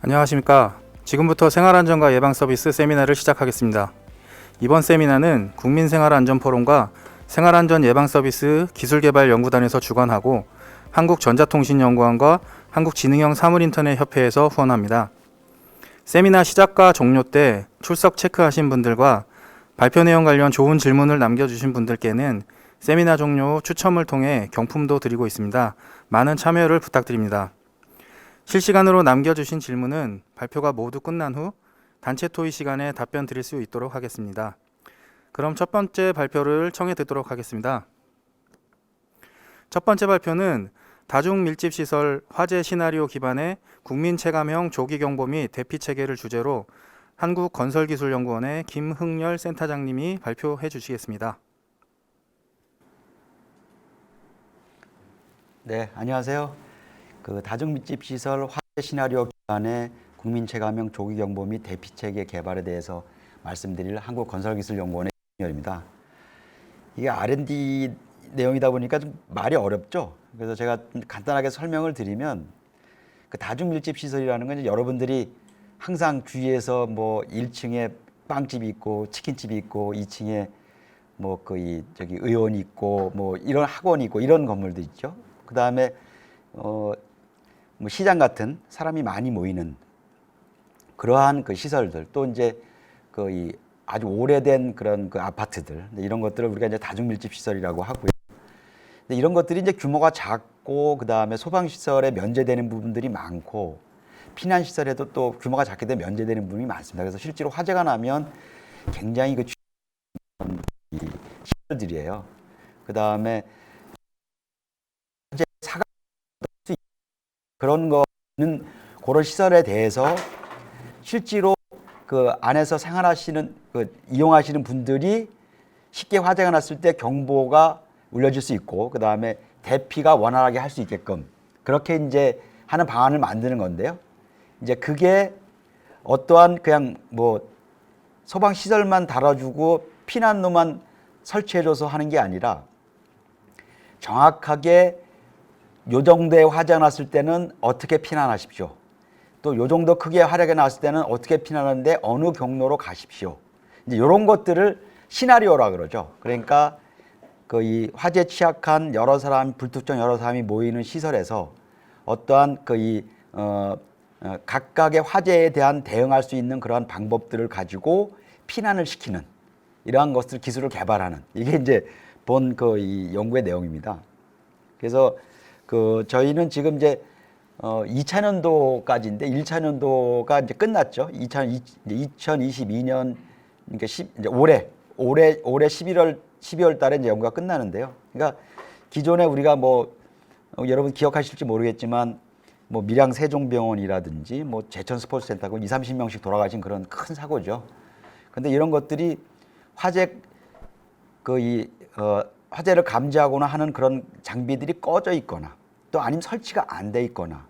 안녕하십니까. 지금부터 생활안전과 예방서비스 세미나를 시작하겠습니다. 이번 세미나는 국민생활안전포럼과 생활안전 예방서비스 기술개발연구단에서 주관하고 한국전자통신연구원과 한국지능형 사물인터넷협회에서 후원합니다. 세미나 시작과 종료 때 출석 체크하신 분들과 발표 내용 관련 좋은 질문을 남겨주신 분들께는 세미나 종료 후 추첨을 통해 경품도 드리고 있습니다. 많은 참여를 부탁드립니다. 실시간으로 남겨주신 질문은 발표가 모두 끝난 후 단체 토의 시간에 답변 드릴 수 있도록 하겠습니다. 그럼 첫 번째 발표를 청해 듣도록 하겠습니다. 첫 번째 발표는 다중밀집시설 화재 시나리오 기반의 국민체감형 조기경보 및 대피체계를 주제로 한국건설기술연구원의 김흥열 센터장님이 발표해 주시겠습니다. 네, 안녕하세요. 다중밀집 시설 화재 시나리오 기반의 국민체감형 조기경보 및 대피체계 개발에 대해서 말씀드릴 한국건설기술연구원의 김흥열입니다. 이게 R&D 내용이다 보니까 좀 말이 어렵죠. 그래서 제가 간단하게 설명을 드리면 다중밀집 시설이라는 건 여러분들이 항상 주위에서 뭐 1층에 빵집이 있고 치킨집이 있고 2층에 뭐 의원이 있고 뭐 이런 학원이 있고 이런 건물도 있죠. 그 다음에 뭐 시장 같은 사람이 많이 모이는 그러한 시설들, 또 이제 이 아주 오래된 그런 아파트들, 이런 것들을 우리가 이제 다중밀집 시설이라고 하고요. 근데 이런 것들이 이제 규모가 작고, 그 다음에 소방 시설에 면제되는 부분들이 많고, 피난 시설에도 또 규모가 작게 되면 면제되는 부분이 많습니다. 그래서 실제로 화재가 나면 굉장히 이 시설들이에요. 그 다음에 그런 거는 그런 시설에 대해서 실제로 그 안에서 생활하시는 이용하시는 분들이 쉽게 화재가 났을 때 경보가 울려질 수 있고, 그 다음에 대피가 원활하게 할 수 있게끔 그렇게 이제 하는 방안을 만드는 건데요. 이제 그게 어떠한 그냥 뭐 소방 시설만 달아주고 피난로만 설치해줘서 하는 게 아니라 정확하게 요 정도의 화재가 났을 때는 어떻게 피난하십시오. 또 요 정도 크기의 화재가 났을 때는 어떻게 피난하는데 어느 경로로 가십시오. 이제 이런 것들을 시나리오라 그러죠. 그러니까 이 화재 취약한 여러 사람, 불특정 여러 사람이 모이는 시설에서 어떠한 각각의 화재에 대한 대응할 수 있는 그러한 방법들을 가지고 피난을 시키는 이러한 것들 기술을 개발하는 이게 이제 본 이 연구의 내용입니다. 그래서 저희는 지금 이제 2차년도까지인데 1차년도가 이제 끝났죠. 2022년 그러니까 이제 올해 12월 달에 이제 연구가 끝나는데요. 그러니까 기존에 우리가 뭐 여러분 기억하실지 모르겠지만 뭐 밀양 세종병원이라든지 뭐 제천 스포츠센터 20-30명씩 돌아가신 그런 큰 사고죠. 근데 이런 것들이 화재를 감지하거나 하는 그런 장비들이 꺼져 있거나 또 아니면 설치가 안 돼 있거나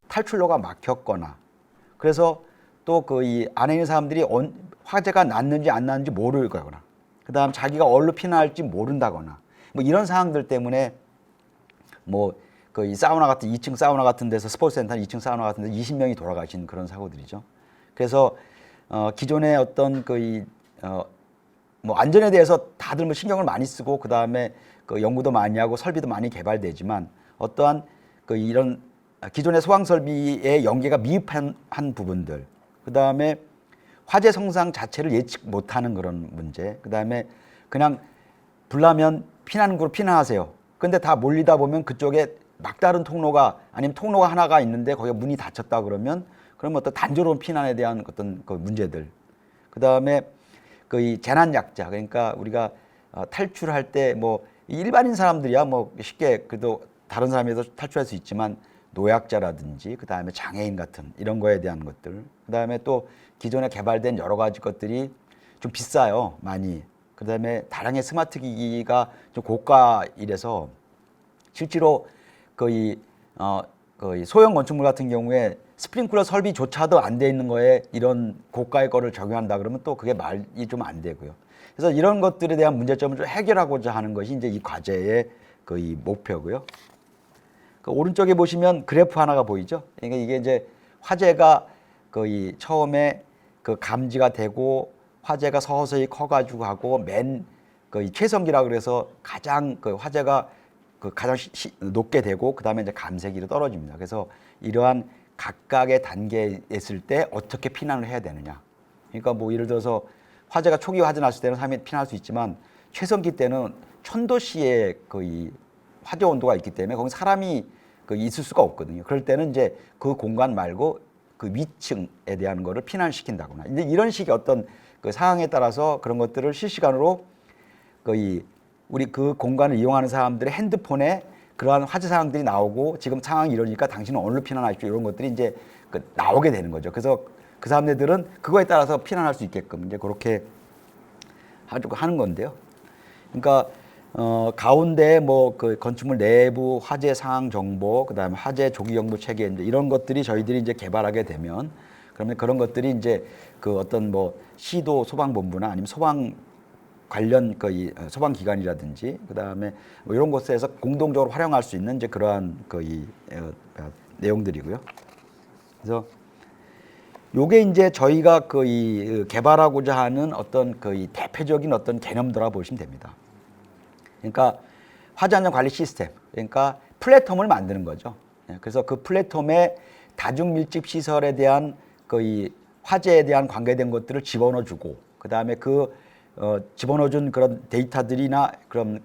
탈출로가 막혔거나 그래서 또 이 안에 있는 사람들이 화재가 났는지 안 났는지 모르거나 그다음 자기가 어디로 피난할지 모른다거나 뭐 이런 상황들 때문에 뭐 이 사우나 같은 2층 사우나 같은 데서 스포츠센터 2층 사우나 같은 데서 20명이 돌아가신 그런 사고들이죠. 그래서 기존의 어떤 뭐 안전에 대해서 다들 뭐 신경을 많이 쓰고 그 다음에 연구도 많이 하고 설비도 많이 개발되지만 어떠한 이런 기존의 소방 설비의 연계가 미흡한 부분들, 그 다음에 화재 성상 자체를 예측 못하는 그런 문제, 그 다음에 그냥 불나면 피난구로 피난하세요. 근데 다 몰리다 보면 그쪽에 막다른 통로가 아니면 통로가 하나가 있는데 거기가 문이 닫혔다 그러면 어떤 단조로운 피난에 대한 어떤 문제들, 그 다음에 이 재난약자, 그러니까 우리가 탈출할 때 뭐 일반인 사람들이야 뭐 쉽게 그래도 다른 사람에서 탈출할 수 있지만 노약자라든지 그 다음에 장애인 같은 이런 거에 대한 것들, 그 다음에 또 기존에 개발된 여러 가지 것들이 좀 비싸요 많이. 그 다음에 다량의 스마트 기기가 좀 고가이래서 실제로 이 소형 건축물 같은 경우에 스프링클러 설비조차도 안 돼 있는 거에 이런 고가의 거를 적용한다 그러면 또 그게 말이 좀 안 되고요. 그래서 이런 것들에 대한 문제점을 좀 해결하고자 하는 것이 이제 이 과제의 이 목표고요. 오른쪽에 보시면 그래프 하나가 보이죠. 그러니까 이게 이제 화재가 이 처음에 그 감지가 되고 화재가 서서히 커가지고 하고 이 최성기라 그래서 가장 그 화재가 가장 높게 되고 그 다음에 이제 감색기로 떨어집니다. 그래서 이러한 각각의 단계에 있을 때 어떻게 피난을 해야 되느냐. 그러니까 뭐 예를 들어서 화재가 초기 화재 났을 때는 사람이 피난할 수 있지만 최성기 때는 천도씨의 이 화재 온도가 있기 때문에 거기 사람이 있을 수가 없거든요. 그럴 때는 이제 그 공간 말고 그 위층에 대한 거를 피난시킨다거나 이제 이런 식의 어떤 그 상황에 따라서 그런 것들을 실시간으로 우리 그 공간을 이용하는 사람들의 핸드폰에 그러한 화재 상황들이 나오고 지금 상황이 이러니까 당신은 어디로 피난하십시오 이런 것들이 이제 나오게 되는 거죠. 그래서 그 사람들은 그거에 따라서 피난할 수 있게끔 이제 그렇게 하는 건데요. 그러니까 가운데 뭐 그 건축물 내부 화재 상황 정보, 그다음에 화재 조기 경보 체계 이제 이런 것들이 저희들이 이제 개발하게 되면 그러면 그런 것들이 이제 그 어떤 뭐 시도 소방본부나 아니면 소방 관련 이 소방 기관이라든지 그다음에 뭐 이런 곳에서 공동적으로 활용할 수 있는 이제 그러한 내용들이고요. 그래서 요게 이제 저희가 개발하고자 하는 어떤 이 대표적인 어떤 개념들이라고 보시면 됩니다. 그러니까 화재 안전 관리 시스템, 그러니까 플랫폼을 만드는 거죠. 그래서 그 플랫폼에 다중 밀집 시설에 대한 이 화재에 대한 관계된 것들을 집어넣어주고, 그 다음에 집어넣어준 그런 데이터들이나 그런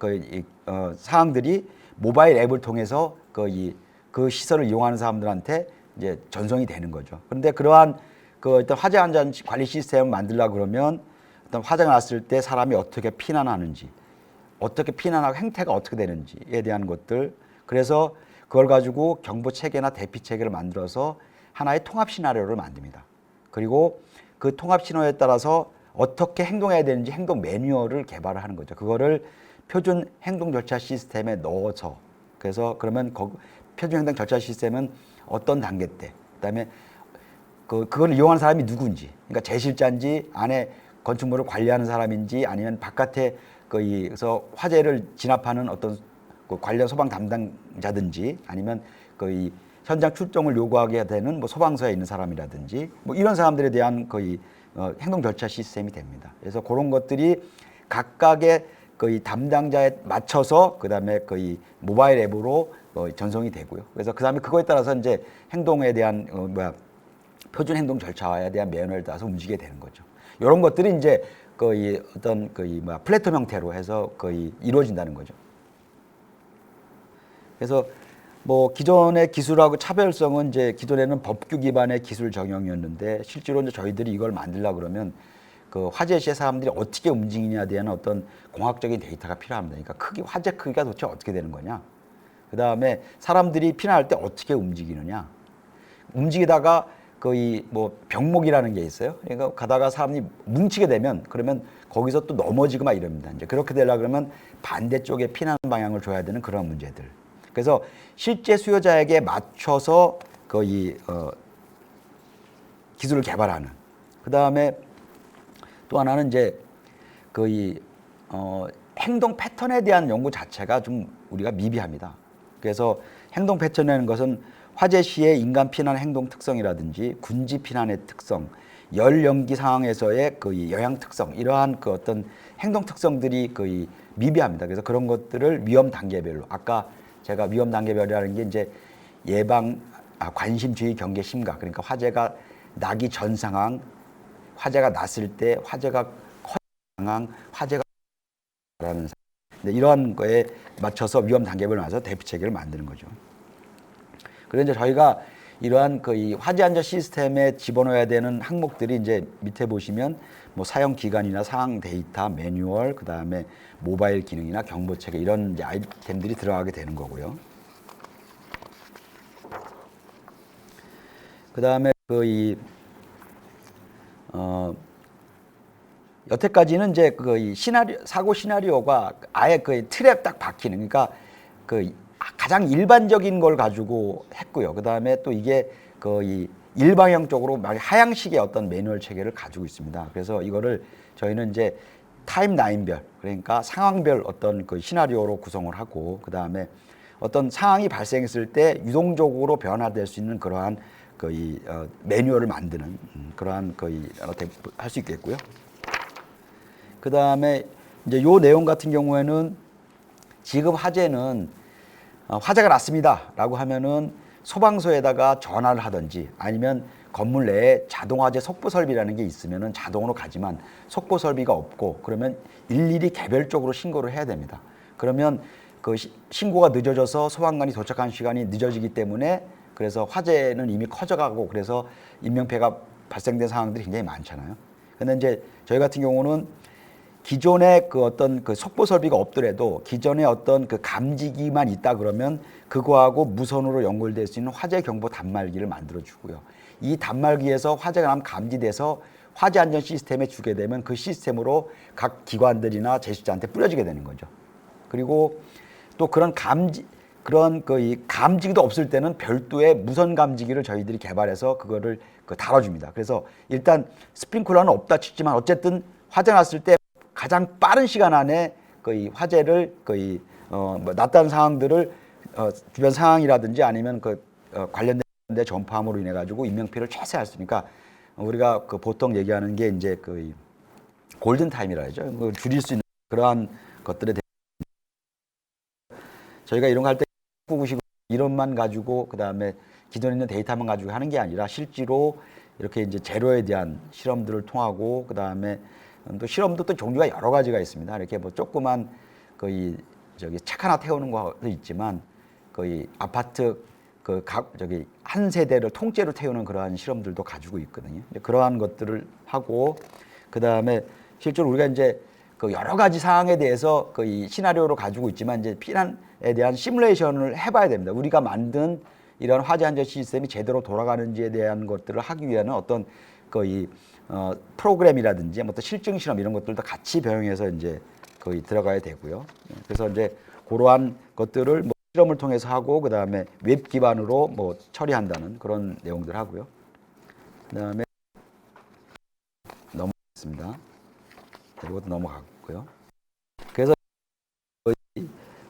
사항들이 모바일 앱을 통해서 그 시설을 이용하는 사람들한테 이제 전송이 되는 거죠. 그런데 그러한 어떤 화재 안전 관리 시스템을 만들려고 그러면 어떤 화재가 났을 때 사람이 어떻게 피난하는지, 어떻게 피난하고 행태가 어떻게 되는지에 대한 것들, 그래서 그걸 가지고 경보 체계나 대피 체계를 만들어서 하나의 통합 시나리오를 만듭니다. 그리고 그 통합 신호에 따라서 어떻게 행동해야 되는지 행동 매뉴얼을 개발을 하는 거죠. 그거를 표준 행동 절차 시스템에 넣어서, 그래서 그러면 표준 행동 절차 시스템은 어떤 단계 때, 그다음에 그걸 이용하는 사람이 누구인지, 그러니까 제실자인지 안에 건축물을 관리하는 사람인지 아니면 바깥에 그래서 화재를 진압하는 어떤 관련 소방 담당자든지 아니면 이 현장 출동을 요구하게 되는 뭐 소방서에 있는 사람이라든지 뭐 이런 사람들에 대한 행동 절차 시스템이 됩니다. 그래서 그런 것들이 각각의 담당자에 맞춰서 그다음에 모바일 앱으로 전송이 되고요. 그래서 그다음에 그거에 따라서 이제 행동에 대한 표준 행동 절차에 대한 매뉴얼에 따라서 움직이게 되는 거죠. 이런 것들이 이제 어떤 플랫폼 형태로 해서 이루어진다는 거죠. 그래서 뭐 기존의 기술하고 차별성은 이제 기존에는 법규 기반의 기술 적용이었는데 실제로 이제 저희들이 이걸 만들려고 그러면 화재 시에 사람들이 어떻게 움직이냐에 대한 어떤 공학적인 데이터가 필요합니다. 그러니까 화재 크기가 도대체 어떻게 되는 거냐. 그 다음에 사람들이 피난할 때 어떻게 움직이느냐. 움직이다가 뭐 병목이라는 게 있어요. 그러니까 가다가 사람이 뭉치게 되면 그러면 거기서 또 넘어지고 막 이럽니다. 이제 그렇게 되려고 그러면 반대쪽에 피난 방향을 줘야 되는 그런 문제들. 그래서 실제 수요자에게 맞춰서 기술을 개발하는. 그 다음에 또 하나는 이제 행동 패턴에 대한 연구 자체가 좀 우리가 미비합니다. 그래서 행동 패턴이라는 것은 화재 시의 인간 피난 행동 특성이라든지 군지 피난의 특성, 열 연기 상황에서의 영향 특성, 이러한 어떤 행동 특성들이 미비합니다. 그래서 그런 것들을 위험 단계별로, 아까 제가 위험 단계별이라는 게 이제 관심, 주의, 경계, 심각, 그러니까 화재가 나기 전 상황, 화재가 났을 때, 화재가 커진 상황, 화재가 라는 상황, 이러한 거에 맞춰서 위험 단계별로 나서 대피 체계를 만드는 거죠. 그래서 이제 저희가 이러한 이 화재 안전 시스템에 집어넣어야 되는 항목들이 이제 밑에 보시면 뭐 사용 기간이나 상황 데이터, 매뉴얼, 그 다음에 모바일 기능이나 경보 체계 이런 이제 아이템들이 들어가게 되는 거고요. 그 다음에 여태까지는 이제 사고 시나리오가 아예 틀에 딱 박히는, 그러니까 가장 일반적인 걸 가지고 했고요. 그 다음에 또 이게 일방향적으로 하향식의 어떤 매뉴얼 체계를 가지고 있습니다. 그래서 이거를 저희는 이제 타임라인별, 그러니까 상황별 어떤 시나리오로 구성을 하고, 그 다음에 어떤 상황이 발생했을 때 유동적으로 변화될 수 있는 그러한 거의 매뉴얼을 만드는 그러한 거의 할 수 있겠고요. 그 다음에 이제 요 내용 같은 경우에는 지금 화재는 화재가 났습니다라고 하면은 소방서에다가 전화를 하든지 아니면 건물 내에 자동 화재 속보 설비라는 게 있으면은 자동으로 가지만 속보 설비가 없고 그러면 일일이 개별적으로 신고를 해야 됩니다. 그러면 그 신고가 늦어져서 소방관이 도착하는 시간이 늦어지기 때문에 그래서 화재는 이미 커져가고 그래서 인명피해가 발생된 상황들이 굉장히 많잖아요. 근데 이제 저희 같은 경우는 기존에 그 어떤 그 속보 설비가 없더라도 기존에 어떤 그 감지기만 있다 그러면 그거하고 무선으로 연결될 수 있는 화재 경보 단말기를 만들어 주고요. 이 단말기에서 화재가 나면 감지돼서 화재 안전 시스템에 주게 되면 그 시스템으로 각 기관들이나 제수자한테 뿌려지게 되는 거죠. 그리고 또 그런 이 감지기도 없을 때는 별도의 무선 감지기를 저희들이 개발해서 그거를 달아줍니다. 그래서 일단 스프링클러는 없다 치지만 어쨌든 화재 났을 때 가장 빠른 시간 안에 거의 화재를 거의 뭐 났다는 상황들을 주변 상황이라든지 아니면 관련된 전파함으로 인해 가지고 인명 피해를 최소화할 수 있으니까 우리가 보통 얘기하는 게 이제 골든 타임이라 하죠. 줄일 수 있는 그러한 것들에 대해 저희가 이런 거 할 때 구구식으로 이론만 가지고 그다음에 기존에 있는 데이터만 가지고 하는 게 아니라 실제로 이렇게 이제 재료에 대한 실험들을 통하고 그다음에 또 실험도 또 종류가 여러 가지가 있습니다. 이렇게 뭐 조그만 책 하나 태우는 것도 있지만 거의 아파트 한 세대를 통째로 태우는 그러한 실험들도 가지고 있거든요. 그러한 것들을 하고 그다음에 실제로 우리가 이제 여러 가지 사항에 대해서 이 시나리오로 가지고 있지만 이제 피난에 대한 시뮬레이션을 해봐야 됩니다. 우리가 만든 이런 화재 안전 시스템이 제대로 돌아가는지에 대한 것들을 하기 위한 어떤 프로그램이라든지 어떤 실증 실험 이런 것들도 같이 병행해서 이제 거의 들어가야 되고요. 그래서 이제 그러한 것들을 뭐 실험을 통해서 하고 그다음에 웹 기반으로 뭐 처리한다는 그런 내용들 하고요. 그다음에 넘어가겠습니다. 이것도 넘어갔고요. 그래서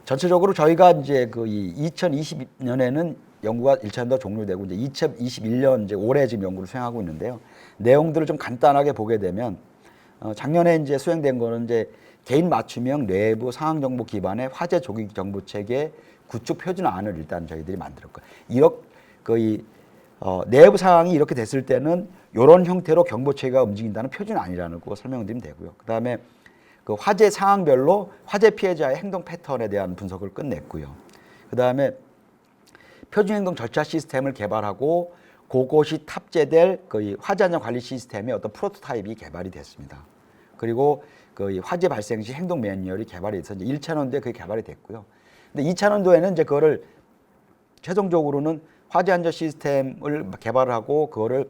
전체적으로 저희가 이제 2020년에는 연구가 1차년도 종료되고 이제 2021년 이제 올해 지금 연구를 수행하고 있는데요. 내용들을 좀 간단하게 보게 되면 작년에 이제 수행된 거는 이제 개인 맞춤형 내부 상황 정보 기반의 화재 조기 정보 체계 구축 표준안을 일단 저희들이 만들었고요. 이렇게 내부 상황이 이렇게 됐을 때는 이런 형태로 경보 체계가 움직인다는 표준안이라는 거 설명드리면 되고요. 그다음에 화재 상황별로 화재 피해자의 행동 패턴에 대한 분석을 끝냈고요. 그다음에 표준행동 절차 시스템을 개발하고 그것이 탑재될 화재 안전 관리 시스템의 어떤 프로토타입이 개발이 됐습니다. 그리고 화재 발생 시 행동 매뉴얼이 개발이 돼서 이제 1차년도에 그게 개발이 됐고요. 근데 2차년도에는 이제 그거를 최종적으로는 화재 안전 시스템을 개발을 하고 그거를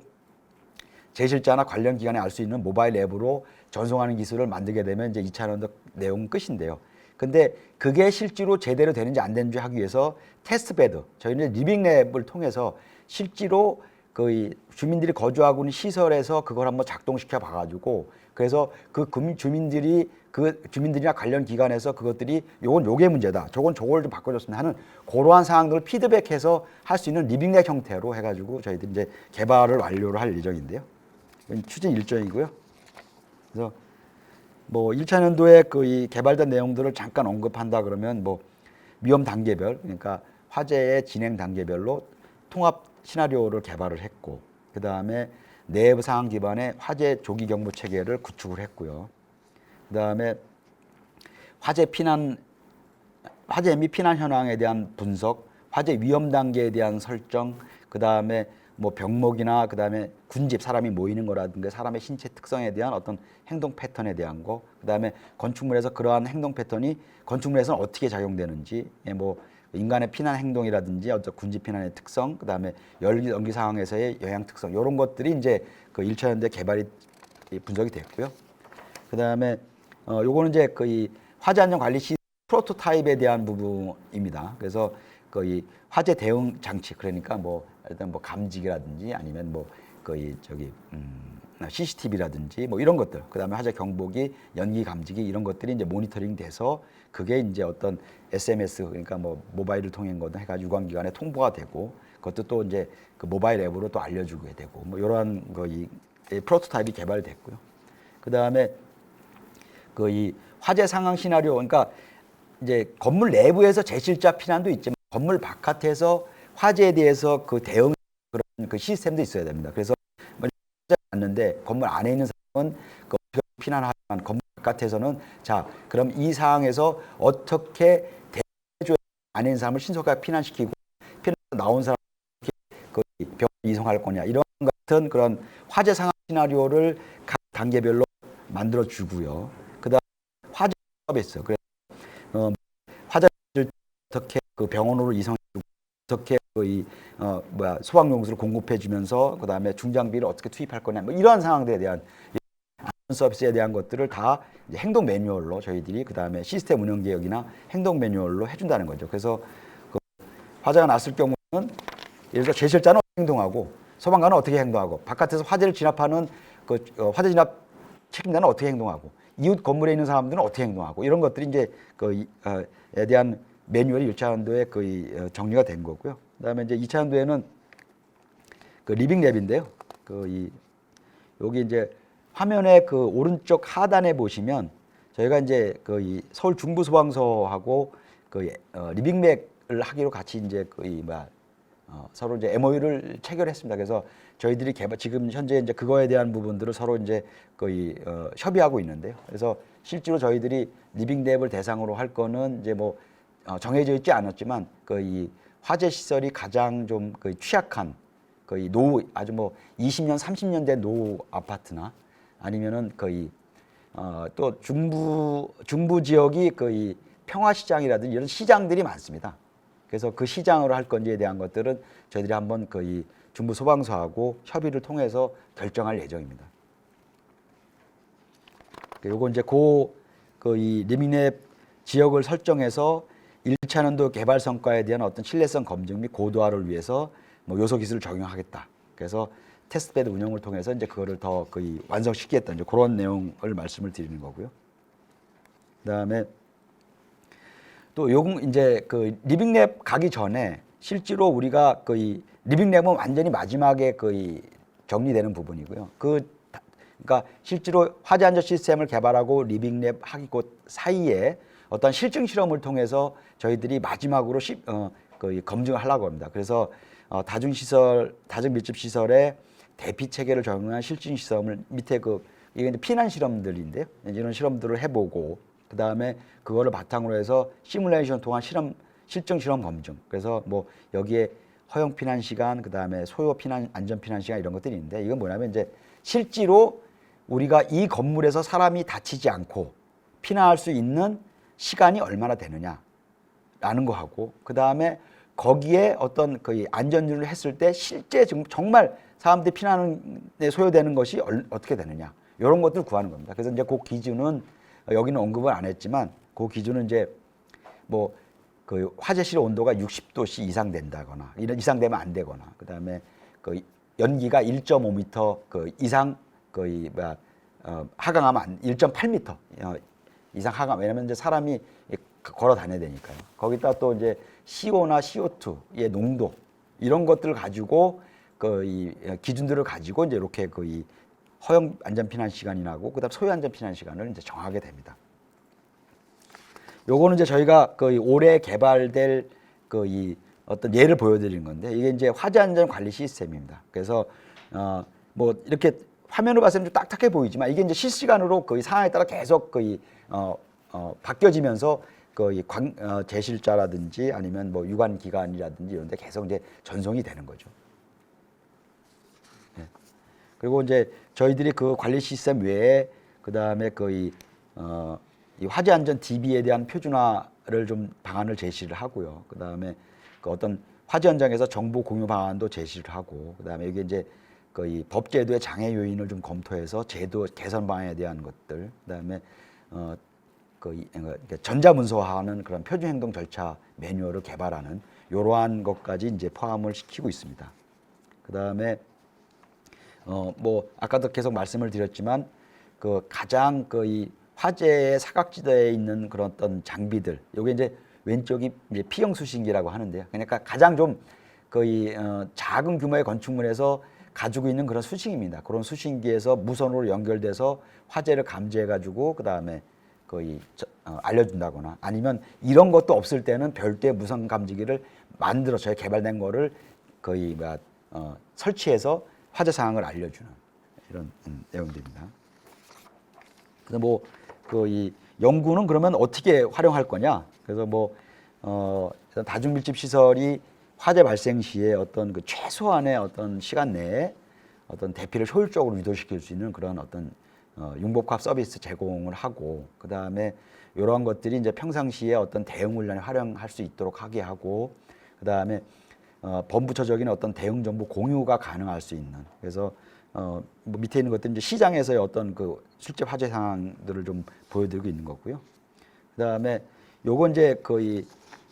제실자나 관련 기관에 알 수 있는 모바일 앱으로 전송하는 기술을 만들게 되면 이제 2차년도 내용은 끝인데요. 근데 그게 실제로 제대로 되는지 안 되는지 하기 위해서 테스트베드, 저희는 리빙랩을 통해서 실제로 주민들이 거주하고 있는 시설에서 그걸 한번 작동시켜 봐가지고 그래서 주민들이나 관련 기관에서 그것들이 요게 문제다, 저건 저걸 좀 바꿔줬으면 하는 그러한 상황들을 피드백해서 할 수 있는 리빙랩 형태로 해가지고 저희들이 이제 개발을 완료를 할 예정인데요. 추진 일정이고요. 그래서 뭐 1차년도에 이 개발된 내용들을 잠깐 언급한다 그러면 뭐 위험 단계별, 그러니까 화재의 진행 단계별로 통합 시나리오를 개발을 했고 그다음에 내부 상황 기반의 화재 조기 경보 체계를 구축을 했고요. 그다음에 화재 및 피난 현황에 대한 분석, 화재 위험 단계에 대한 설정, 그다음에 뭐 병목이나 그다음에 군집 사람이 모이는 거라든가 사람의 신체 특성에 대한 어떤 행동 패턴에 대한 거, 그다음에 건축물에서 그러한 행동 패턴이 건축물에서는 어떻게 작용되는지, 뭐 인간의 피난 행동이라든지 어떤 군집 피난의 특성, 그다음에 연기 상황에서의 영향 특성 이런 것들이 이제 1차년도에 개발이 분석이 됐고요. 그다음에 요거는 이제 이 화재 안전 관리 시 프로토타입에 대한 부분입니다. 그래서 이 화재 대응 장치, 그러니까 뭐 일단 뭐 감지기라든지 아니면 뭐 CCTV라든지 뭐 이런 것들, 그다음에 화재 경보기, 연기 감지기 이런 것들이 이제 모니터링 돼서 그게 이제 어떤 SMS, 그러니까 뭐 모바일을 통한 거든 해가지고 유관기관에 통보가 되고 그것도 또 이제 그 모바일 앱으로 또 알려주게 되고 뭐 이러한 거이 프로토타입이 개발됐고요. 그 다음에 그 이 화재 상황 시나리오, 그러니까 이제 건물 내부에서 제실자 피난도 있지만 건물 바깥에서 화재에 대해서 그 대응 그런 그 시스템도 있어야 됩니다. 그래서 왔는데 건물 안에 있는 사람은 그 피난하지만 건물 바깥에서는 자 그럼 이 상황에서 어떻게 대해줘야 안에 있는 사람을 신속하게 피난시키고 피난 나온 사람 그 병원 이송할 거냐 이런 같은 그런 화재 상황 시나리오를 각 단계별로 만들어 주고요. 그다음 화재 서비스 그래서 화재를 어떻게 그 병원으로 이송해주고 어떻게 그 소방용수를 공급해주면서 그 다음에 중장비를 어떻게 투입할 거냐 뭐 이러한 상황들에 대한 서비스에 대한 것들을 다 이제 행동 매뉴얼로 저희들이 그 다음에 시스템 운영 계획이나 행동 매뉴얼로 해준다는 거죠. 그래서 그 화재가 났을 경우는 예를 들어 제실자는 어떻게 행동하고 소방관은 어떻게 행동하고 바깥에서 화재를 진압하는 그 화재 진압 책임자는 어떻게 행동하고 이웃 건물에 있는 사람들은 어떻게 행동하고 이런 것들이 이제 그에 대한 매뉴얼이 1차 연도에 거의 정리가 된 거고요. 그다음에 이제 2차 연도에는 그 리빙 랩인데요. 여기 이제 화면의 그 오른쪽 하단에 보시면 저희가 이제 그 서울 중부소방서하고 그 리빙맥을 하기로 같이 이제 서로 이제 MOU를 체결했습니다. 그래서 저희들이 지금 현재 이제 그거에 대한 부분들을 서로 이제 거의 협의하고 있는데요. 그래서 실제로 저희들이 리빙랩을 대상으로 할 거는 이제 뭐 정해져 있지 않았지만 이 화재 시설이 가장 좀 취약한 노후 아주 뭐 20년, 30년 된 노후 아파트나 아니면은 또 중부 지역이 평화시장이라든지 이런 시장들이 많습니다. 그래서 그 시장으로 할 건지에 대한 것들은 저희들이 한번 중부 소방서하고 협의를 통해서 결정할 예정입니다. 요거 이제 이 리빙랩 지역을 설정해서 1차 년도 개발 성과에 대한 어떤 신뢰성 검증 및 고도화를 위해서 뭐 요소 기술을 적용하겠다. 그래서 테스트베드 운영을 통해서 이제 그거를 더 완성시키겠다. 이제 그런 내용을 말씀을 드리는 거고요. 그다음에 또 이제 리빙랩 가기 전에 실제로 우리가 리빙랩은 완전히 마지막에 정리되는 부분이고요. 그러니까 실제로 화재 안전 시스템을 개발하고 리빙랩 하기 곧 사이에 어떤 실증 실험을 통해서 저희들이 마지막으로 검증을 하려고 합니다. 그래서 다중시설, 다중밀집시설에 대피 체계를 적용한 실증 실험을 밑에 이게 이제 피난 실험들인데요. 이런 실험들을 해보고 그 다음에 그거를 바탕으로 해서 시뮬레이션 통한 실증 실험 검증. 그래서 뭐 여기에 허용 피난 시간, 그 다음에 소요 피난, 안전 피난 시간 이런 것들이 있는데 이건 뭐냐면 이제 실제로 우리가 이 건물에서 사람이 다치지 않고 피난할 수 있는 시간이 얼마나 되느냐라는 거 하고 그 다음에 거기에 어떤 안전을 했을 때 실제 정말 사람들이 피난에 소요되는 것이 어떻게 되느냐 이런 것들을 구하는 겁니다. 그래서 이제 그 기준은 여기는 언급을 안 했지만 그 기준은 이제 뭐 화재실 온도가 60도씨 이상 된다거나 이상 되면 안 되거나 그 다음에 연기가 1.5m 이상 하강하면 1.8m 이상 하강 왜냐면 이제 사람이 걸어 다녀야 되니까요. 거기다 또 이제 CO나 CO2의 농도 이런 것들을 가지고 이 기준들을 가지고 이제 이렇게 이 허용 안전 피난 시간이 나고 그다음 소요 안전 피난 시간을 이제 정하게 됩니다. 요거는 이제 저희가 올해 개발될 이 어떤 예를 보여드리는 건데 이게 이제 화재 안전 관리 시스템입니다. 그래서 뭐 이렇게 화면을 봤을 때 좀 딱딱해 보이지만 이게 이제 실시간으로 상황에 따라 계속 바뀌어지면서 제실자라든지 아니면 뭐 유관 기관이라든지 이런 데 계속 이제 전송이 되는 거죠. 네. 그리고 이제 저희들이 그 관리 시스템 외에 그다음에 이 화재 안전 DB에 대한 표준화를 좀 방안을 제시를 하고요. 그다음에 어떤 화재 현장에서 정보 공유 방안도 제시를 하고 그다음에 이게 이제 이 법제도의 장애 요인을 좀 검토해서 제도 개선 방안에 대한 것들 그다음에 전자문서화하는 그런 표준 행동 절차 매뉴얼을 개발하는 이러한 것까지 이제 포함을 시키고 있습니다. 그다음에 뭐 아까도 계속 말씀을 드렸지만 가장 이 화재의 사각지대에 있는 그런 어떤 장비들, 요게 이제 왼쪽이 이제 피형 수신기라고 하는데요. 그러니까 가장 좀 거의 작은 규모의 건축물에서 가지고 있는 그런 수신기입니다. 그런 수신기에서 무선으로 연결돼서 화재를 감지해가지고 그 다음에 거의 알려준다거나 아니면 이런 것도 없을 때는 별도의 무선 감지기를 만들어서 개발된 거를 거의 설치해서 화재 상황을 알려주는 이런 내용들입니다. 그래서 이 연구는 그러면 어떻게 활용할 거냐? 그래서 다중밀집 시설이 화재 발생 시에 어떤 그 최소한의 어떤 시간 내에 어떤 대피를 효율적으로 유도시킬 수 있는 그런 어떤 융복합 서비스 제공을 하고, 그 다음에 이러한 것들이 이제 평상시에 어떤 대응 훈련에 활용할 수 있도록 하게 하고, 그 다음에 범부처적인 어떤 대응 정보 공유가 가능할 수 있는. 그래서 밑에 있는 것들은 이제 시장에서의 어떤 그 실제 화재 상황들을 좀 보여드리고 있는 거고요. 그 다음에 요건 이제 거의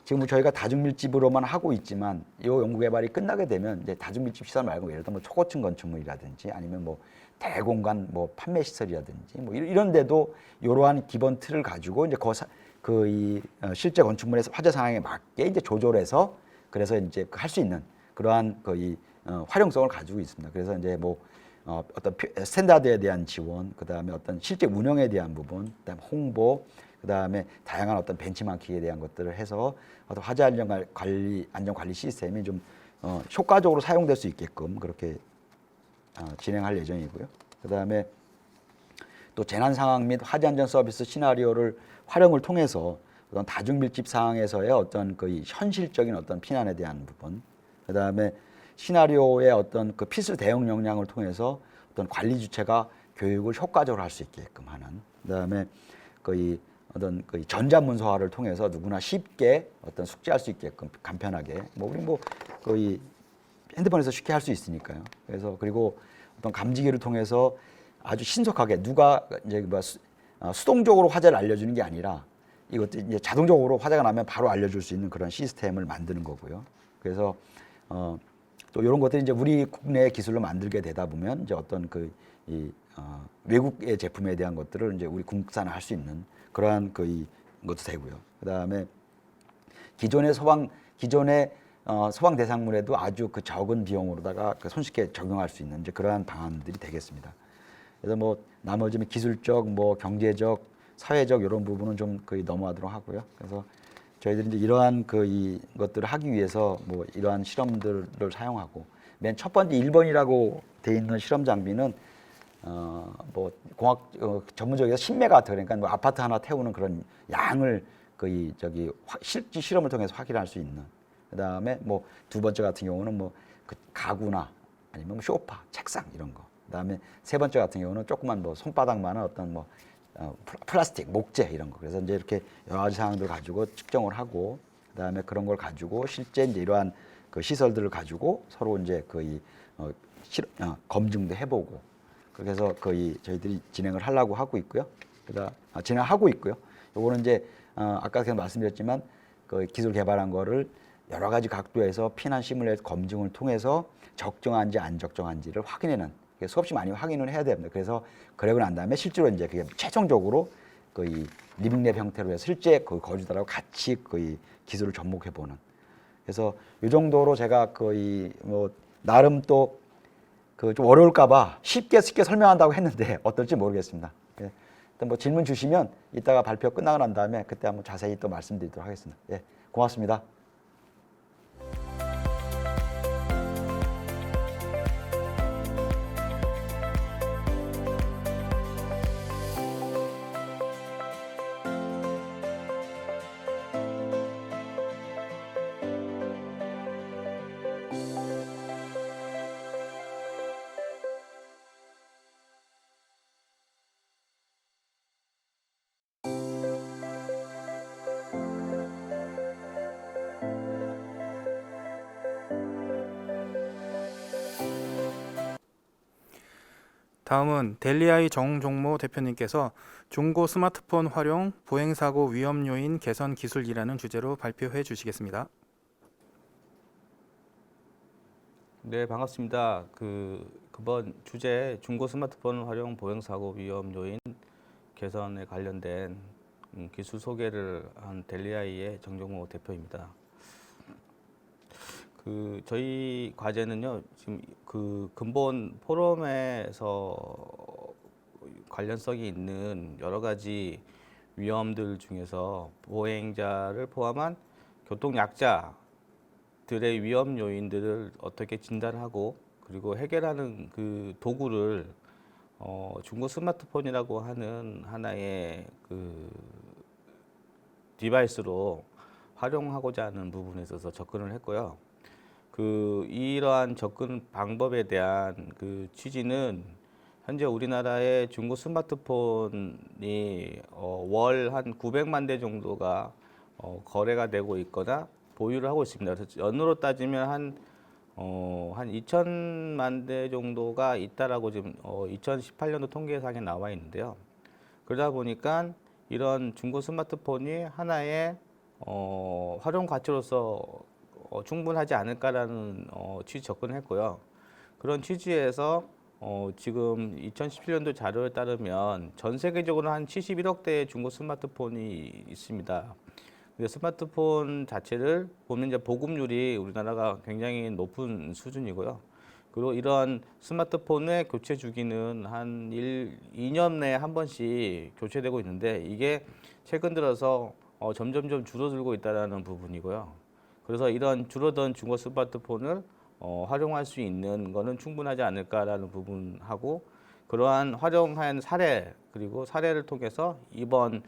지금 저희가 다중밀집으로만 하고 있지만 이 연구 개발이 끝나게 되면 이제 다중밀집 시설 말고 예를 들면 초고층 건축물이라든지 아니면 대공간 판매 시설이라든지 이런 데도 이러한 기본 틀을 가지고 이제 실제 건축물에서 화재 상황에 맞게 이제 조절해서 그래서 이제 할 수 있는 그러한 거의 활용성을 가지고 있습니다. 그래서 이제 어떤 스탠다드에 대한 지원, 그 다음에 어떤 실제 운영에 대한 부분, 그다음 홍보, 그 다음에 다양한 어떤 벤치마킹에 대한 것들을 해서 어떤 화재 안전 관리 시스템이 좀 효과적으로 사용될 수 있게끔 그렇게 진행할 예정이고요. 그 다음에 또 재난 상황 및 화재 안전 서비스 시나리오를 활용을 통해서 어떤 다중밀집 상황에서의 어떤 거의 현실적인 어떤 피난에 대한 부분, 그 다음에 시나리오의 어떤 그 필수 대응 역량을 통해서 어떤 관리 주체가 교육을 효과적으로 할 수 있게끔 하는, 그 다음에 거의 전자문서화를 통해서 누구나 쉽게 어떤 숙지할 수 있게끔 간편하게 우리 거의 핸드폰에서 쉽게 할 수 있으니까요. 그래서 그리고 어떤 감지기를 통해서 아주 신속하게 누가 이제 수동적으로 화재를 알려주는 게 아니라 이것도 이제 자동적으로 화재가 나면 바로 알려줄 수 있는 그런 시스템을 만드는 거고요. 그래서 또 이런 것들이 이제 우리 국내 기술로 만들게 되다 보면 이제 어떤 외국의 제품에 대한 것들을 이제 우리 국산화할 수 있는 그러한 것도 되고요. 그 다음에 기존의 소방 대상물에도 아주 그 적은 비용으로다가 손쉽게 적용할 수 있는 이제 그러한 방안들이 되겠습니다. 그래서 나머지 기술적, 경제적, 사회적 이런 부분은 좀 거의 넘어가도록 하고요. 그래서 저희들이 이제 이러한 것들을 하기 위해서 이러한 실험들을 사용하고, 맨 첫 번째 1번이라고 돼 있는 실험 장비는 공학 전문적으로 10메가와트, 그러니까 아파트 하나 태우는 그런 양을 실제 실험을 통해서 확인할 수 있는. 그다음에 두 번째 같은 경우는 그 가구나 아니면 소파, 책상 이런 거. 그다음에 세 번째 같은 경우는 조그만 손바닥만한 어떤 플라스틱, 목재 이런 거. 그래서 이제 이렇게 여러 가지 상황들을 가지고 측정을 하고, 그다음에 그런 걸 가지고 실제 이제 이러한 그 시설들을 가지고 서로 이제 검증도 해보고, 그래서 저희들이 진행을 하려고 하고 있고요. 진행하고 있고요. 요거는 이제 아까 제가 말씀드렸지만 기술 개발한 거를 여러 가지 각도에서 피난 시뮬레이터 검증을 통해서 적정한지 안 적정한지를 확인하는, 수없이 많이 확인을 해야 됩니다. 그래서 그러고 난 다음에 실제로 이제 그게 최종적으로 리빙랩 형태로 해서 실제 거주자라고 같이 기술을 접목해 보는. 그래서 이 정도로 제가 나름 또 좀 어려울까봐 쉽게 설명한다고 했는데 어떨지 모르겠습니다. 예. 일단 질문 주시면 이따가 발표 끝나고 난 다음에 그때 한번 자세히 또 말씀드리도록 하겠습니다. 예, 고맙습니다. 다음은 델리아이 정종모 대표님께서 중고 스마트폰 활용, 보행사고 위험 요인 개선 기술이라는 주제로 발표해 주시겠습니다. 네, 반갑습니다. 그번 주제 중고 스마트폰 활용 보행사고 위험 요인 개선에 관련된 기술 소개를 한 델리아이의 정종모 대표입니다. 저희 과제는요, 지금 그 근본 포럼에서 관련성이 있는 여러 가지 위험들 중에서 보행자를 포함한 교통 약자들의 위험 요인들을 어떻게 진단하고 그리고 해결하는 그 도구를 중고 스마트폰이라고 하는 하나의 그 디바이스로 활용하고자 하는 부분에 있어서 접근을 했고요. 이러한 접근 방법에 대한 그 취지는 현재 우리나라의 중고 스마트폰이 월 한 900만 대 정도가 거래가 되고 있거나 보유를 하고 있습니다. 그래서 연으로 따지면 한 2천만 대 정도가 있다라고 지금 2018년도 통계상에 나와 있는데요. 그러다 보니까 이런 중고 스마트폰이 하나의 활용 가치로서 충분하지 않을까라는 취지 접근을 했고요. 그런 취지에서 지금 2017년도 자료에 따르면 전 세계적으로 한 71억 대의 중고 스마트폰이 있습니다. 근데 스마트폰 자체를 보면 이제 보급률이 우리나라가 굉장히 높은 수준이고요. 그리고 이런 스마트폰의 교체 주기는 한 2년 내에 한 번씩 교체되고 있는데 이게 최근 들어서 점점점 줄어들고 있다는 부분이고요. 그래서 이런 줄어든 중고 스마트폰을 활용할 수 있는 거는 충분하지 않을까라는 부분하고 그러한 활용한 사례 그리고 사례를 통해서 이번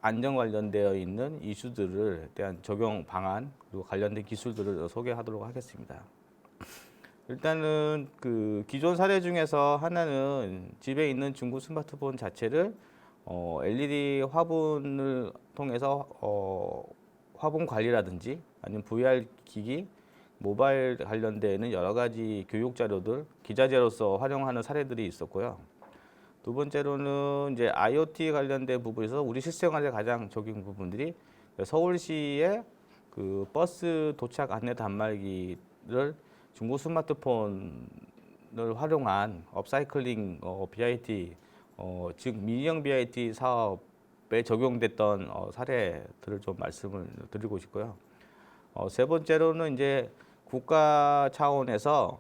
안전 관련되어 있는 이슈들을 대한 적용 방안 그리고 관련된 기술들을 소개하도록 하겠습니다. 일단은 기존 사례 중에서 하나는 집에 있는 중고 스마트폰 자체를 LED 화분을 통해서 화분 관리라든지 아니면 VR 기기, 모바일 관련되는 여러 가지 교육 자료들, 기자재로서 활용하는 사례들이 있었고요. 두 번째로는 이제 IoT 관련된 부분에서 우리 실생활에 가장 적용 부분들이 서울시의 버스 도착 안내 단말기를 중고 스마트폰을 활용한 업사이클링 BIT 즉 민영 BIT 사업에 적용됐던 사례들을 좀 말씀을 드리고 싶고요. 세 번째로는 이제 국가 차원에서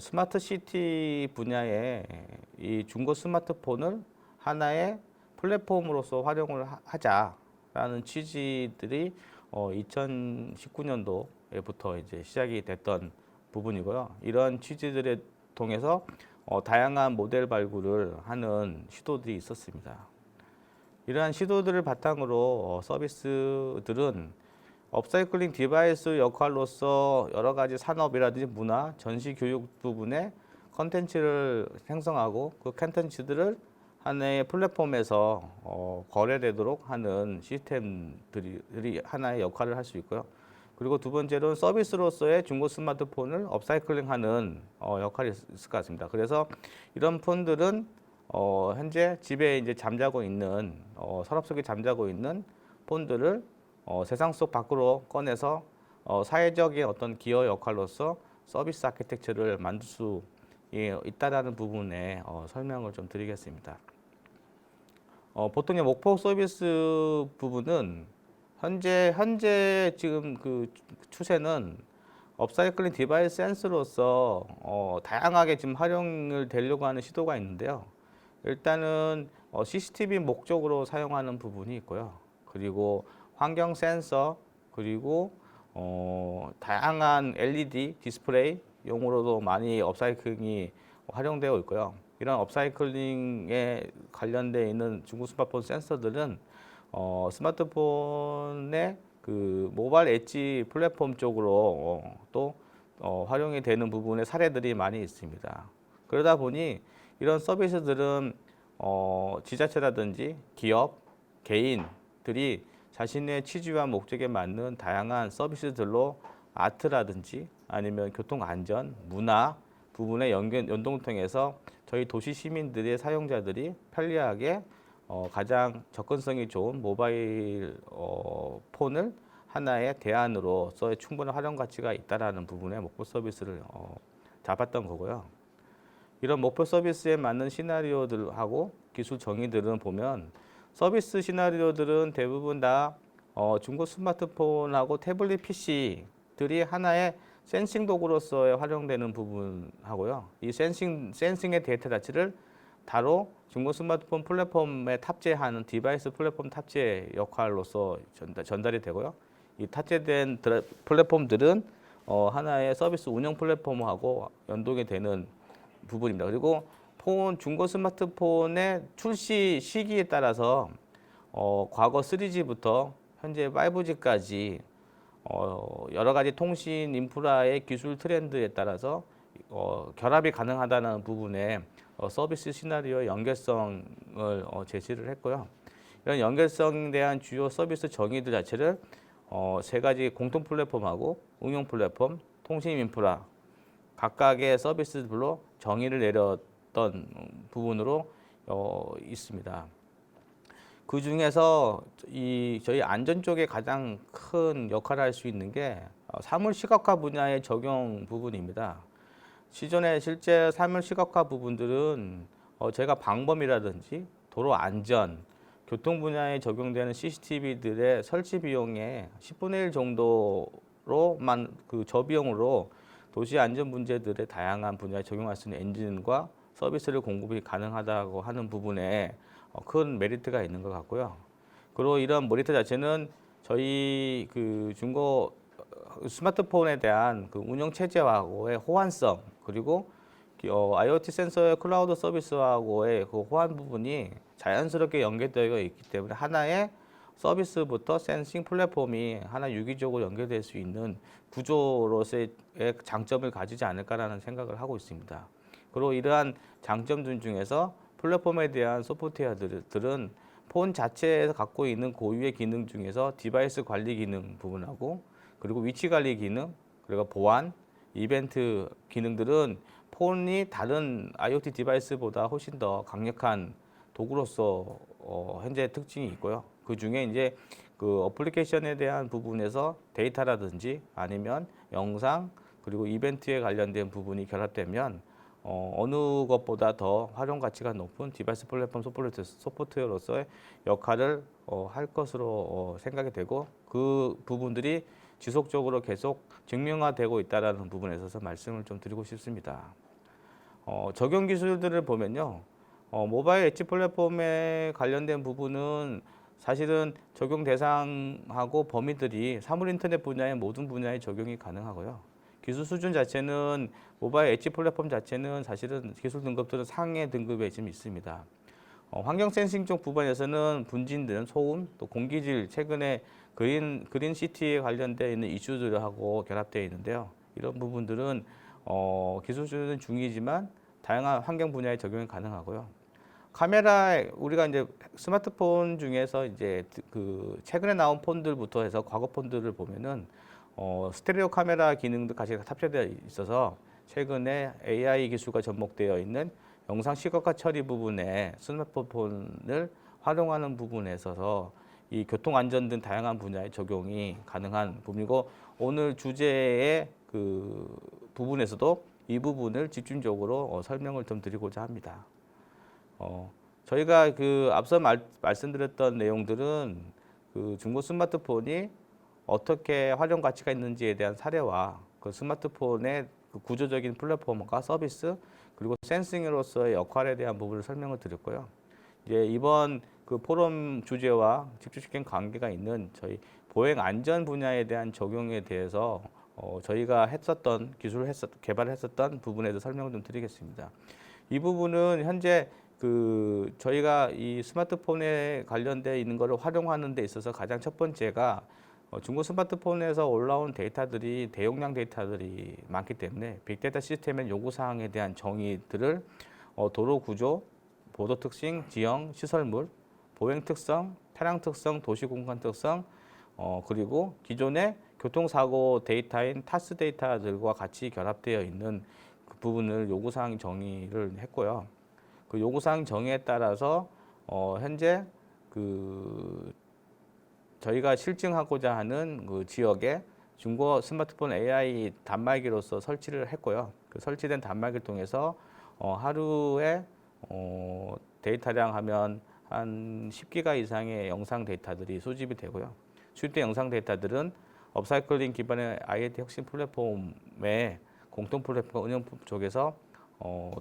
스마트 시티 분야에 이 중고 스마트폰을 하나의 플랫폼으로서 활용을 하자라는 취지들이 2019년도에부터 이제 시작이 됐던 부분이고요. 이런 취지들에 통해서 다양한 모델 발굴을 하는 시도들이 있었습니다. 이러한 시도들을 바탕으로 서비스들은 업사이클링 디바이스 역할로서 여러 가지 산업이라든지 문화, 전시 교육 부분에 컨텐츠를 생성하고 그 컨텐츠들을 하나의 플랫폼에서 거래되도록 하는 시스템들이 하나의 역할을 할 수 있고요. 그리고 두 번째로는 서비스로서의 중고 스마트폰을 업사이클링하는 역할이 있을 것 같습니다. 그래서 이런 폰들은 현재 집에 이제 잠자고 있는 서랍 속에 잠자고 있는 폰들을 세상 속 밖으로 꺼내서 사회적인 어떤 기여 역할로서 서비스 아키텍처를 만들 수 있다라는 부분에 설명을 좀 드리겠습니다. 보통의 목표 서비스 부분은 현재 지금 추세는 업사이클링 디바이스 센스로서 다양하게 지금 활용을 되려고 하는 시도가 있는데요. 일단은 CCTV 목적으로 사용하는 부분이 있고요. 그리고 환경 센서 그리고 다양한 LED 디스플레이 용으로도 많이 업사이클링이 활용되어 있고요. 이런 업사이클링에 관련되어 있는 중고 스마트폰 센서들은 스마트폰의 모바일 엣지 플랫폼 쪽으로 또 활용이 되는 부분의 사례들이 많이 있습니다. 그러다 보니 이런 서비스들은 지자체라든지 기업, 개인들이 자신의 취지와 목적에 맞는 다양한 서비스들로 아트라든지 아니면 교통안전, 문화 부분의 연동통해서 저희 도시 시민들의 사용자들이 편리하게 가장 접근성이 좋은 모바일 폰을 하나의 대안으로서의 충분한 활용 가치가 있다라는 부분의 목표 서비스를 잡았던 거고요. 이런 목표 서비스에 맞는 시나리오들하고 기술 정의들은 보면 서비스 시나리오들은 대부분 다 중고 스마트폰하고 태블릿 PC 들이 하나의 센싱 도구로서 활용되는 부분하고요. 이 센싱의 데이터 자체를 바로 중고 스마트폰 플랫폼에 탑재하는 디바이스 플랫폼 탑재 역할로서 전달이 되고요. 이 탑재된 플랫폼들은 하나의 서비스 운영 플랫폼하고 연동이 되는 부분입니다. 그리고 중고 스마트폰의 출시 시기에 따라서 과거 3G부터 현재 5G까지 여러 가지 통신 인프라의 기술 트렌드에 따라서 결합이 가능하다는 부분에 서비스 시나리오의 연결성을 제시를 했고요. 이런 연결성에 대한 주요 서비스 정의들 자체를 세 가지 공통 플랫폼하고 응용 플랫폼, 통신 인프라 각각의 서비스별로 정의를 내렸던 부분으로 있습니다. 그 중에서 저희 안전 쪽에 가장 큰 역할을 할 수 있는 게 사물 시각화 분야의 적용 부분입니다. 시전에 실제 사물 시각화 부분들은 저희가 방범이라든지 도로 안전, 교통 분야에 적용되는 CCTV들의 설치 비용의 10분의 1 정도로만 저비용으로 도시 안전 문제들의 다양한 분야에 적용할 수 있는 엔진과 서비스를 공급이 가능하다고 하는 부분에 큰 메리트가 있는 것 같고요. 그리고 이런 메리트 자체는 저희 중고 스마트폰에 대한 운영 체제하고의 호환성 그리고 IoT 센서의 클라우드 서비스하고의 호환 부분이 자연스럽게 연결되어 있기 때문에 하나의 서비스부터 센싱 플랫폼이 하나 유기적으로 연결될 수 있는 구조로서의 장점을 가지지 않을까라는 생각을 하고 있습니다. 그리고 이러한 장점들 중에서 플랫폼에 대한 소프트웨어들은 폰 자체에서 갖고 있는 고유의 기능 중에서 디바이스 관리 기능 부분하고 그리고 위치 관리 기능, 그리고 보안, 이벤트 기능들은 폰이 다른 IoT 디바이스보다 훨씬 더 강력한 도구로서 현재 특징이 있고요. 그 중에 이제 어플리케이션에 대한 부분에서 데이터라든지 아니면 영상 그리고 이벤트에 관련된 부분이 결합되면 어느 것보다 더 활용 가치가 높은 디바이스 플랫폼 소프트웨어로서의 역할을 할 것으로 생각이 되고 그 부분들이 지속적으로 계속 증명화되고 있다는 부분에 있어서 말씀을 좀 드리고 싶습니다. 적용 기술들을 보면요. 모바일 엣지 플랫폼에 관련된 부분은 사실은 적용 대상하고 범위들이 사물 인터넷 분야의 모든 분야에 적용이 가능하고요. 기술 수준 자체는 모바일 엣지 플랫폼 자체는 사실은 기술 등급들은 상해 등급에 좀 있습니다. 환경 센싱 쪽 부분에서는 분진등, 소음, 또 공기질, 최근에 그린 시티에 관련되어 있는 이슈들하고 결합되어 있는데요. 이런 부분들은 기술 수준은 중이지만 다양한 환경 분야에 적용이 가능하고요. 카메라 우리가 이제 스마트폰 중에서 이제 최근에 나온 폰들부터 해서 과거 폰들을 보면은 스테레오 카메라 기능도 같이 탑재되어 있어서 최근에 AI 기술과 접목되어 있는 영상 시각화 처리 부분에 스마트폰을 활용하는 부분에 있어서 이 교통 안전 등 다양한 분야에 적용이 가능한 부분이고 오늘 주제의 부분에서도 이 부분을 집중적으로 설명을 좀 드리고자 합니다. 저희가 앞서 말씀드렸던 내용들은 중고 스마트폰이 어떻게 활용 가치가 있는지에 대한 사례와 스마트폰의 구조적인 플랫폼과 서비스 그리고 센싱으로서의 역할에 대한 부분을 설명을 드렸고요. 이제 이번 포럼 주제와 직접적인 관계가 있는 저희 보행 안전 분야에 대한 적용에 대해서 저희가 개발했었던 부분에 대해서 설명을 좀 드리겠습니다. 이 부분은 현재 저희가 이 스마트폰에 관련되어 있는 것을 활용하는 데 있어서 가장 첫 번째가 중고 스마트폰에서 올라온 데이터들이 대용량 데이터들이 많기 때문에 빅데이터 시스템의 요구사항에 대한 정의들을 도로 구조, 보도 특징, 지형, 시설물, 보행 특성, 차량 특성, 도시 공간 특성, 그리고 기존의 교통사고 데이터인 타스 데이터들과 같이 결합되어 있는 그 부분을 요구사항 정의를 했고요. 그 요구사항 정의에 따라서 현재 저희가 실증하고자 하는 지역에 중고 스마트폰 AI 단말기로서 설치를 했고요. 그 설치된 단말기를 통해서 하루에 데이터량 하면 한 10기가 이상의 영상 데이터들이 수집이 되고요. 수집된 영상 데이터들은 업사이클링 기반의 IoT 혁신 플랫폼의 공통 플랫폼 운영 쪽에서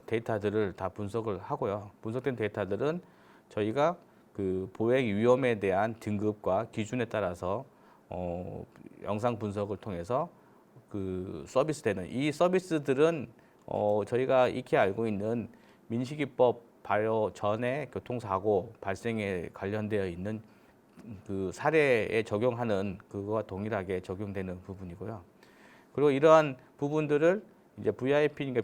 데이터들을 다 분석을 하고요. 분석된 데이터들은 저희가 그 보행 위험에 대한 등급과 기준에 따라서 영상 분석을 통해서 그 서비스되는 이 서비스들은 저희가 익히 알고 있는 민식이법 발효 전에 교통사고 발생에 관련되어 있는 그 사례에 적용하는 그거와 동일하게 적용되는 부분이고요. 그리고 이러한 부분들을 이제 VIP니까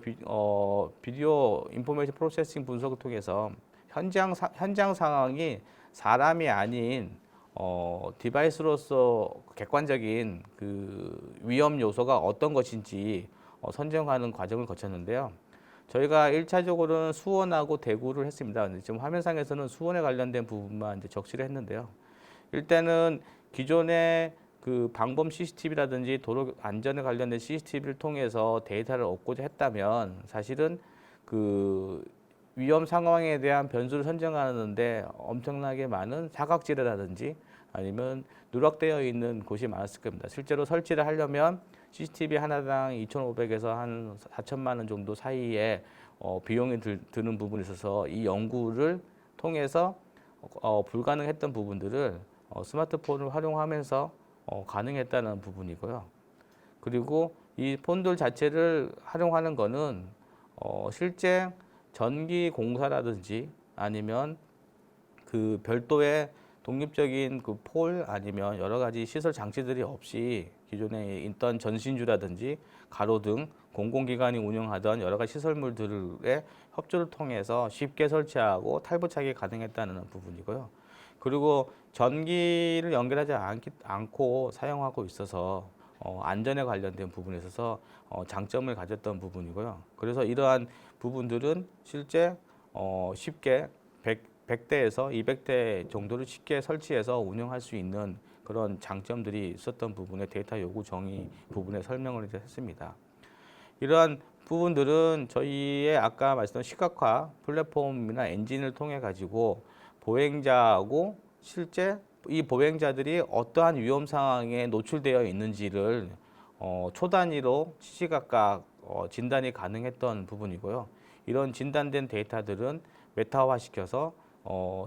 비디오 인포메이션 프로세싱 분석을 통해서 현장 상황이 사람이 아닌 디바이스로서 객관적인 그 위험 요소가 어떤 것인지 선정하는 과정을 거쳤는데요. 저희가 1차적으로는 수원하고 대구를 했습니다. 지금 화면상에서는 수원에 관련된 부분만 이제 적시를 했는데요. 일단은 기존의 그 방범 CCTV라든지 도로 안전에 관련된 CCTV를 통해서 데이터를 얻고자 했다면 사실은 그 위험 상황에 대한 변수를 선정하는데 엄청나게 많은 사각지대라든지 아니면 누락되어 있는 곳이 많았을 겁니다. 실제로 설치를 하려면 CCTV 하나당 2,500에서 한 4천만 원 정도 사이에 비용이 드는 부분이 있어서 이 연구를 통해서 불가능했던 부분들을 스마트폰을 활용하면서 가능했다는 부분이고요. 그리고 이 폰들 자체를 활용하는 거는 실제 전기 공사라든지 아니면 그 별도의 독립적인 그 폴 아니면 여러 가지 시설 장치들이 없이 기존에 있던 전신주라든지 가로등 공공기관이 운영하던 여러 가지 시설물들의 협조를 통해서 쉽게 설치하고 탈부착이 가능했다는 부분이고요. 그리고 전기를 연결하지 않고 사용하고 있어서 안전에 관련된 부분에 있어서 장점을 가졌던 부분이고요. 그래서 이러한 부분들은 실제 쉽게 100대에서 200대 정도를 쉽게 설치해서 운영할 수 있는 그런 장점들이 있었던 부분에 데이터 요구 정의 부분에 설명을 이제 했습니다. 이러한 부분들은 저희의 아까 말씀드린 시각화 플랫폼이나 엔진을 통해 가지고 보행자하고 실제 이 보행자들이 어떠한 위험 상황에 노출되어 있는지를 초단위로 시시각각 진단이 가능했던 부분이고요. 이런 진단된 데이터들은 메타화시켜서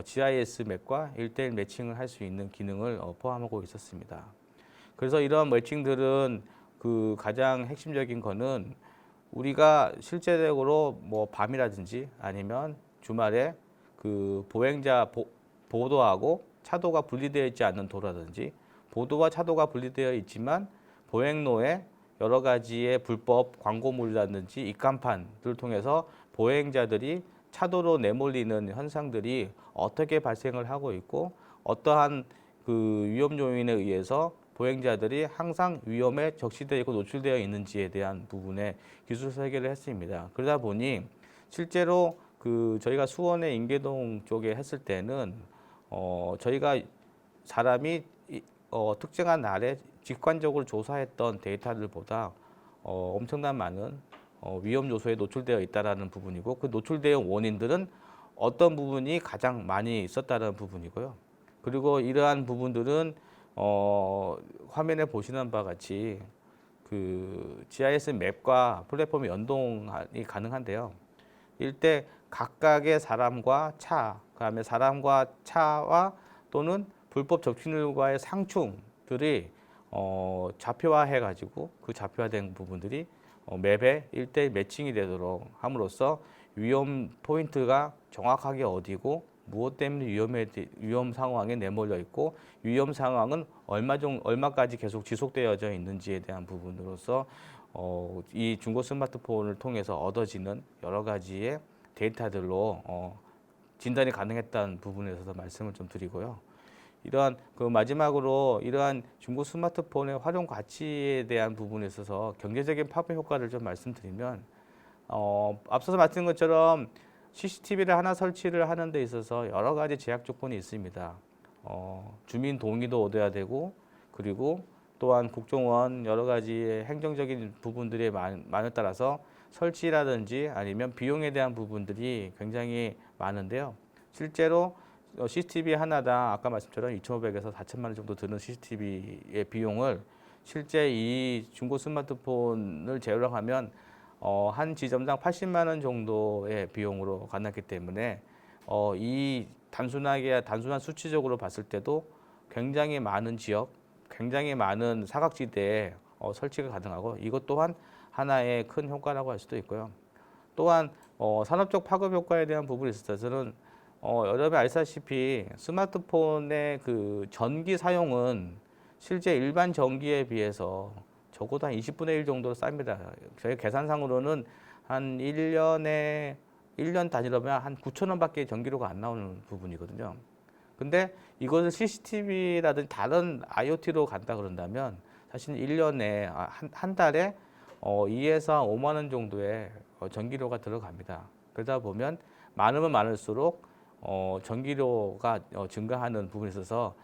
GIS 맵과 1:1 매칭을 할 수 있는 기능을 포함하고 있었습니다. 그래서 이런 매칭들은 그 가장 핵심적인 거는 우리가 실제적으로 뭐 밤이라든지 아니면 주말에 그 보행자 보도하고 차도가 분리되어 있지 않는 도로라든지 보도와 차도가 분리되어 있지만 보행로에 여러 가지의 불법 광고물이라든지 입간판들을 통해서 보행자들이 차도로 내몰리는 현상들이 어떻게 발생을 하고 있고 어떠한 그 위험 요인에 의해서 보행자들이 항상 위험에 적시되어 있고 노출되어 있는지에 대한 부분에 기술 설계를 했습니다. 그러다 보니 실제로 그 저희가 수원의 인계동 쪽에 했을 때는 저희가 사람이 특정한 날에 직관적으로 조사했던 데이터들보다 엄청난 많은 위험 요소에 노출되어 있다라는 부분이고 그 노출되어 원인들은 어떤 부분이 가장 많이 있었다는 부분이고요. 그리고 이러한 부분들은 화면에 보시는 바와 같이 그 GIS 맵과 플랫폼의 연동이 가능한데요. 일대 각각의 사람과 차, 그다음에 사람과 차와 또는 불법 접촉물과의 상충들이 좌표화해 가지고 그 좌표화된 부분들이 맵에 1:1 매칭이 되도록 함으로써 위험 포인트가 정확하게 어디고 무엇 때문에 위험 상황에 내몰려 있고 위험 상황은 얼마까지 계속 지속되어져 있는지에 대한 부분으로서 이 중고 스마트폰을 통해서 얻어지는 여러 가지의 데이터들로 진단이 가능했다는 부분에 있어서 말씀을 좀 드리고요. 이러한 그 마지막으로 이러한 중고 스마트폰의 활용 가치에 대한 부분에 있어서 경제적인 파급 효과를 좀 말씀드리면 앞서서 말씀드린 것처럼 CCTV를 하나 설치를 하는 데 있어서 여러 가지 제약 조건이 있습니다. 주민 동의도 얻어야 되고 그리고 또한 국정원 여러 가지의 행정적인 부분들에 많에 따라서 설치라든지 아니면 비용에 대한 부분들이 굉장히 많은데요. 실제로 CCTV 하나당 아까 말씀처럼 2,500에서 4천만 원 정도 드는 CCTV의 비용을 실제 이 중고 스마트폰을 재활용하면 한 지점당 80만 원 정도의 비용으로 가능하기 때문에 이 단순한 수치적으로 봤을 때도 굉장히 많은 지역, 굉장히 많은 사각지대에 설치가 가능하고 이것 또한 하나의 큰 효과라고 할 수도 있고요. 또한 산업적 파급 효과에 대한 부분에 있어서는 여러분이 아시다시피 스마트폰의 그 전기 사용은 실제 일반 전기에 비해서 적어도 한 20분의 1 정도 쌉니다. 저희 계산상으로는 한 1년 단위로면 한 9천 원밖에 전기료가 안 나오는 부분이거든요. 근데 이것을 CCTV라든지 다른 IoT로 간다 그런다면 사실 1년에 한 달에 2에서 5만 원 정도의 전기료가 들어갑니다. 그러다 보면 많으면 많을수록 전기료가 증가하는 부분에 있어서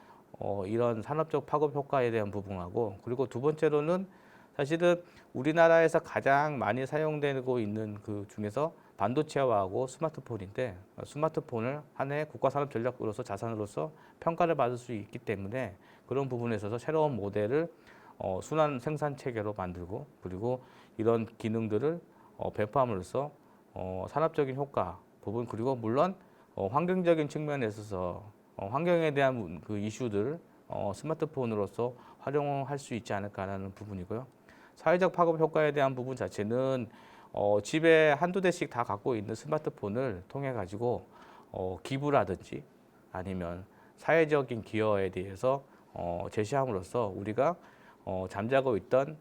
이런 산업적 파급 효과에 대한 부분하고 그리고 두 번째로는 사실은 우리나라에서 가장 많이 사용되고 있는 그 중에서 반도체하고 스마트폰인데 스마트폰을 하나의 국가산업전략으로서 자산으로서 평가를 받을 수 있기 때문에 그런 부분에 있어서 새로운 모델을 순환 생산 체계로 만들고 그리고 이런 기능들을 배포함으로써 산업적인 효과 부분 그리고 물론 환경적인 측면에 있어서 환경에 대한 그 이슈들 스마트폰으로서 활용할 수 있지 않을까라는 부분이고요. 사회적 파급 효과에 대한 부분 자체는 집에 한두 대씩 다 갖고 있는 스마트폰을 통해 가지고 기부라든지 아니면 사회적인 기여에 대해서 제시함으로써 우리가 잠자고 있던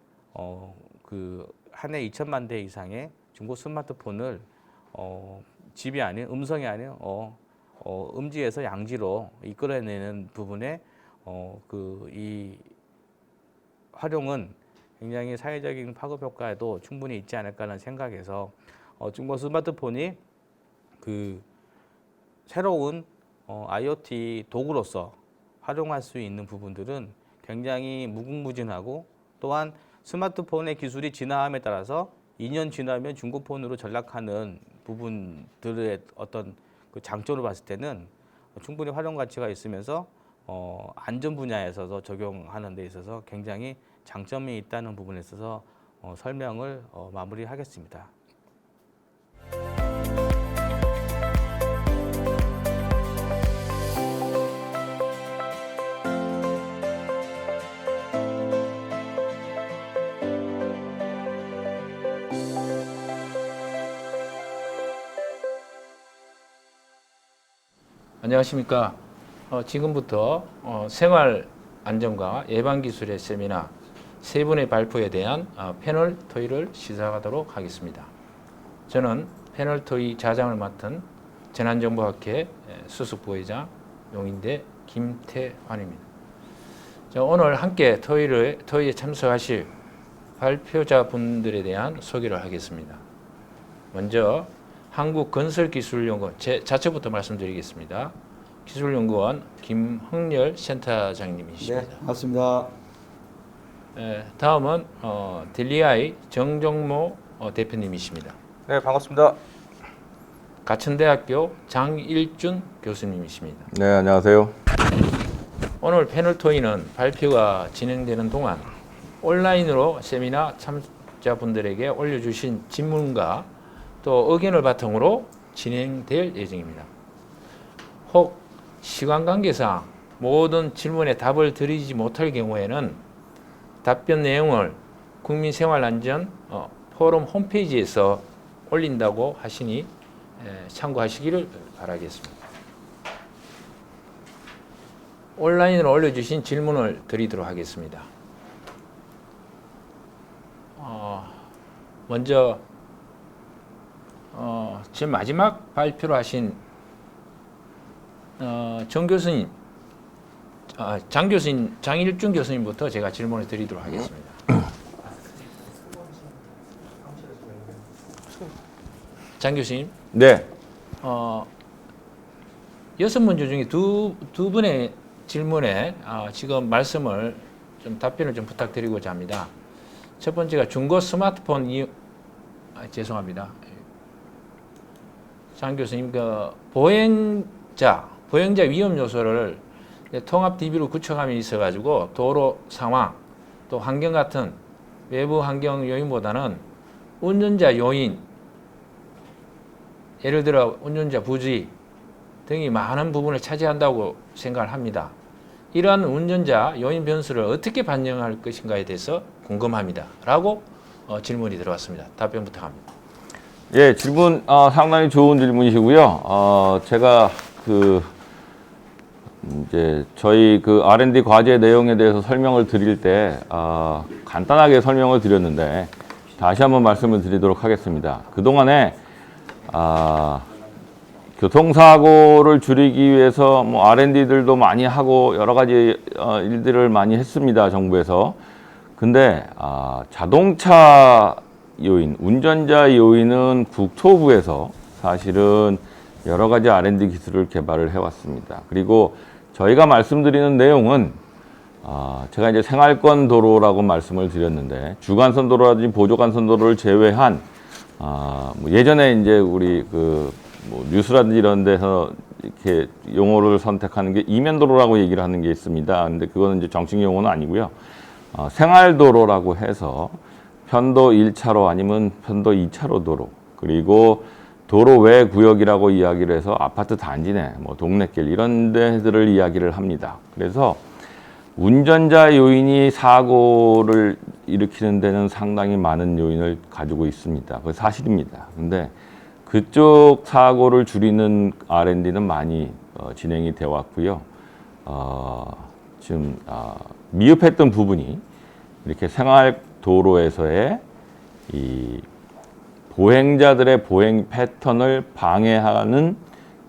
그 한 해 2천만 대 이상의 중고 스마트폰을 집이 아닌 음성이 아닌 음지에서 양지로 이끌어내는 부분에 그 이 활용은 굉장히 사회적인 파급 효과에도 충분히 있지 않을까라는 생각에서 중고 스마트폰이 그 새로운 IoT 도구로서 활용할 수 있는 부분들은 굉장히 무궁무진하고 또한 스마트폰의 기술이 진화함에 따라서 2년 지나면 중고폰으로 전락하는 부분들의 어떤 그 장점으로 봤을 때는 충분히 활용 가치가 있으면서 안전 분야에서도 적용하는 데 있어서 굉장히 장점이 있다는 부분에 있어서 설명을 마무리하겠습니다. 안녕하십니까. 지금부터 생활 안전과 예방 기술의 세미나 세 분의 발표에 대한 패널 토의를 시작하도록 하겠습니다. 저는 패널 토의 자장을 맡은 재난정보학회 수석 부회장 용인대 김태환입니다. 오늘 함께 토의에 참석하실 발표자분들에 대한 소개를 하겠습니다. 먼저 한국건설기술연구원 제 자체부터 말씀드리겠습니다. 기술연구원 김흥렬 센터장님이십니다. 네, 반갑습니다. 다음은 델리아이 정정모 대표님이십니다. 네, 반갑습니다. 가천대학교 장일준 교수님이십니다. 네, 안녕하세요. 오늘 패널 토의는 발표가 진행되는 동안 온라인으로 세미나 참가자분들에게 올려주신 질문과 또 의견을 바탕으로 진행될 예정입니다. 혹 시간 관계상 모든 질문에 답을 드리지 못할 경우에는 답변 내용을 국민생활안전 포럼 홈페이지에서 올린다고 하시니 참고하시기를 바라겠습니다. 온라인으로 올려주신 질문을 드리도록 하겠습니다. 먼저 지금 마지막 발표를 하신 정 교수님, 장 교수님, 장일준 교수님부터 제가 질문을 드리도록 하겠습니다. 장 교수님, 네, 6문제 중에 두 분의 질문에 지금 말씀을 답변을 좀 부탁드리고자 합니다. 첫 번째가 중고 스마트폰 죄송합니다. 장 교수님, 그 보행자 위험 요소를 통합 DB로 구축함이 있어가지고 도로 상황, 또 환경 같은 외부 환경 요인보다는 운전자 요인, 예를 들어 운전자 부지 등이 많은 부분을 차지한다고 생각을 합니다. 이러한 운전자 요인 변수를 어떻게 반영할 것인가에 대해서 궁금합니다. 라고 질문이 들어왔습니다. 답변 부탁합니다. 예, 질문 상당히 좋은 질문이시고요. 제가 이제 저희 R&D 과제 내용에 대해서 설명을 드릴 때 간단하게 설명을 드렸는데 다시 한번 말씀을 드리도록 하겠습니다. 그동안에 교통사고를 줄이기 위해서 뭐 R&D들도 많이 하고 여러 가지 일들을 많이 했습니다, 정부에서. 근데 자동차 요인, 운전자 요인은 국토부에서 사실은 여러 가지 R&D 기술을 개발을 해왔습니다. 그리고 저희가 말씀드리는 내용은 제가 이제 생활권 도로라고 말씀을 드렸는데 주간선 도로라든지 보조간선 도로를 제외한 뭐 예전에 이제 우리 뭐 뉴스라든지 이런 데서 이렇게 용어를 선택하는 게 이면도로라고 얘기를 하는 게 있습니다. 근데 그거는 이제 정식 용어는 아니고요. 생활도로라고 해서 편도 1차로 아니면 편도 2차로 도로, 그리고 도로 외 구역이라고 이야기를 해서 아파트 단지 내, 뭐 동네길 이런 데들을 이야기를 합니다. 그래서 운전자 요인이 사고를 일으키는 데는 상당히 많은 요인을 가지고 있습니다. 그게 사실입니다. 근데 그쪽 사고를 줄이는 R&D는 많이 진행이 되어 왔고요. 지금 미흡했던 부분이 이렇게 생활도로에서의 이 보행자들의 보행 패턴을 방해하는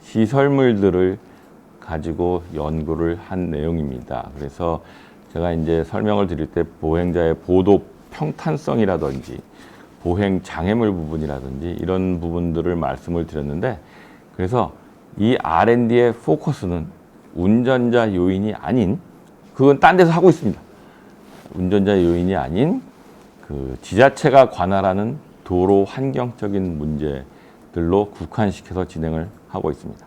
시설물들을 가지고 연구를 한 내용입니다. 그래서 제가 이제 설명을 드릴 때 보행자의 보도 평탄성이라든지 보행 장애물 부분이라든지 이런 부분들을 말씀을 드렸는데, 그래서 이 R&D의 포커스는 운전자 요인이 아닌, 그건 딴 데서 하고 있습니다. 운전자 요인이 아닌 지자체가 관할하는 도로 환경적인 문제들로 국한시켜서 진행을 하고 있습니다.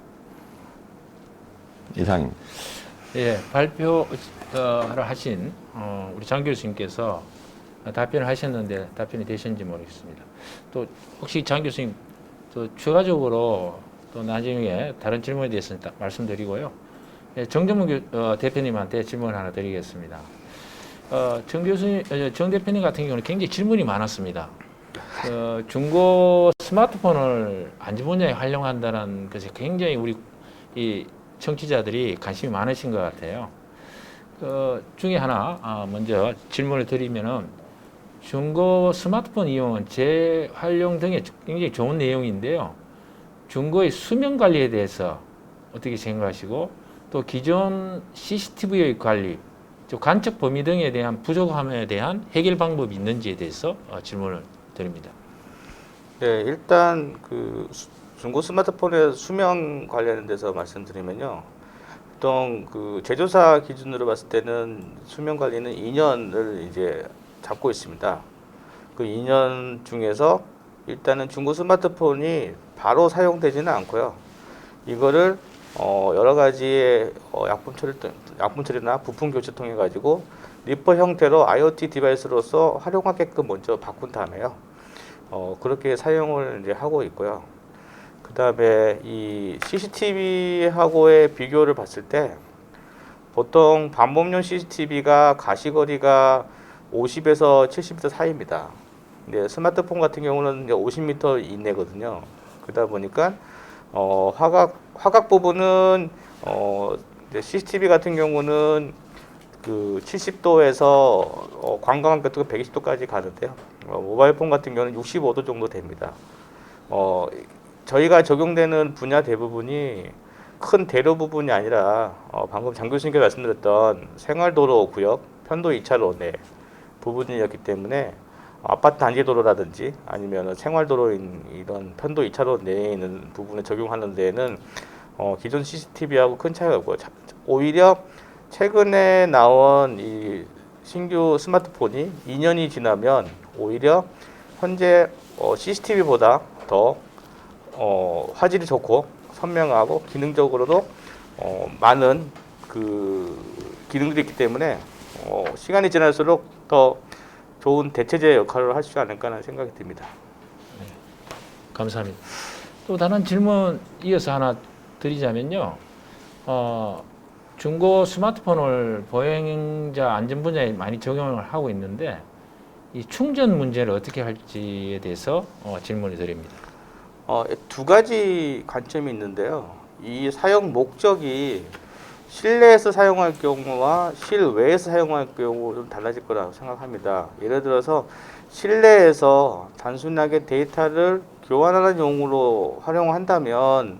이상입니다. 예, 발표를 하신 우리 장 교수님께서 답변을 하셨는데 답변이 되셨는지 모르겠습니다. 또 혹시 장 교수님 또 추가적으로 또 나중에 다른 질문에 대해서 말씀드리고요. 예, 정정문 대표님한테 질문 하나 드리겠습니다. 정 교수님, 정 대표님 같은 경우는 굉장히 질문이 많았습니다. 중고 스마트폰을 안전 분야에 활용한다는 것에 굉장히 우리 이 청취자들이 관심이 많으신 것 같아요. 중에 하나 먼저 질문을 드리면은 중고 스마트폰 이용은 재활용 등에 굉장히 좋은 내용인데요. 중고의 수명 관리에 대해서 어떻게 생각하시고 또 기존 CCTV의 관리, 관측 범위 등에 대한 부족함에 대한 해결 방법이 있는지에 대해서 질문을 드립니다. 네, 일단 중고 스마트폰의 수명 관련된 데서 말씀드리면요. 보통 제조사 기준으로 봤을 때는 수명 관리는 2년을 이제 잡고 있습니다. 그 2년 중에서 일단은 중고 스마트폰이 바로 사용되지는 않고요. 이거를 여러 가지의 약품 처리나 부품 교체 통해 가지고 리퍼 형태로 IoT 디바이스로서 활용하게끔 먼저 바꾼 다음에요. 그렇게 사용을 이제 하고 있고요. 그 다음에 이 CCTV하고의 비교를 봤을 때 보통 반복용 CCTV가 가시거리가 50에서 70m 사이입니다. 근데 스마트폰 같은 경우는 이제 50m 이내거든요. 그러다 보니까 화각 부분은 CCTV 같은 경우는 70도에서 광광 같은 거 120도까지 가는데요. 모바일폰 같은 경우는 65도 정도 됩니다. 저희가 적용되는 분야 대부분이 큰 대로 부분이 아니라 방금 장 교수님께 말씀드렸던 생활도로 구역, 편도 2차로 내 부분이었기 때문에 아파트 단지 도로라든지 아니면 생활도로인 이런 편도 2차로 내에 있는 부분에 적용하는 데에는 기존 CCTV하고 큰 차이가 없고요. 오히려 최근에 나온 이 신규 스마트폰이 2년이 지나면 오히려 현재 CCTV보다 더 화질이 좋고 선명하고 기능적으로도 많은 기능들이 있기 때문에 시간이 지날수록 더 좋은 대체제 역할을 할 수 있지 않을까 하는 생각이 듭니다. 감사합니다. 또 다른 질문 이어서 하나 드리자면요. 중고 스마트폰을 보행자 안전 분야에 많이 적용을 하고 있는데 이 충전 문제를 어떻게 할지에 대해서 질문을 드립니다. 두 가지 관점이 있는데요. 이 사용 목적이 실내에서 사용할 경우와 실외에서 사용할 경우 좀 달라질 거라고 생각합니다. 예를 들어서 실내에서 단순하게 데이터를 교환하는 용으로 활용한다면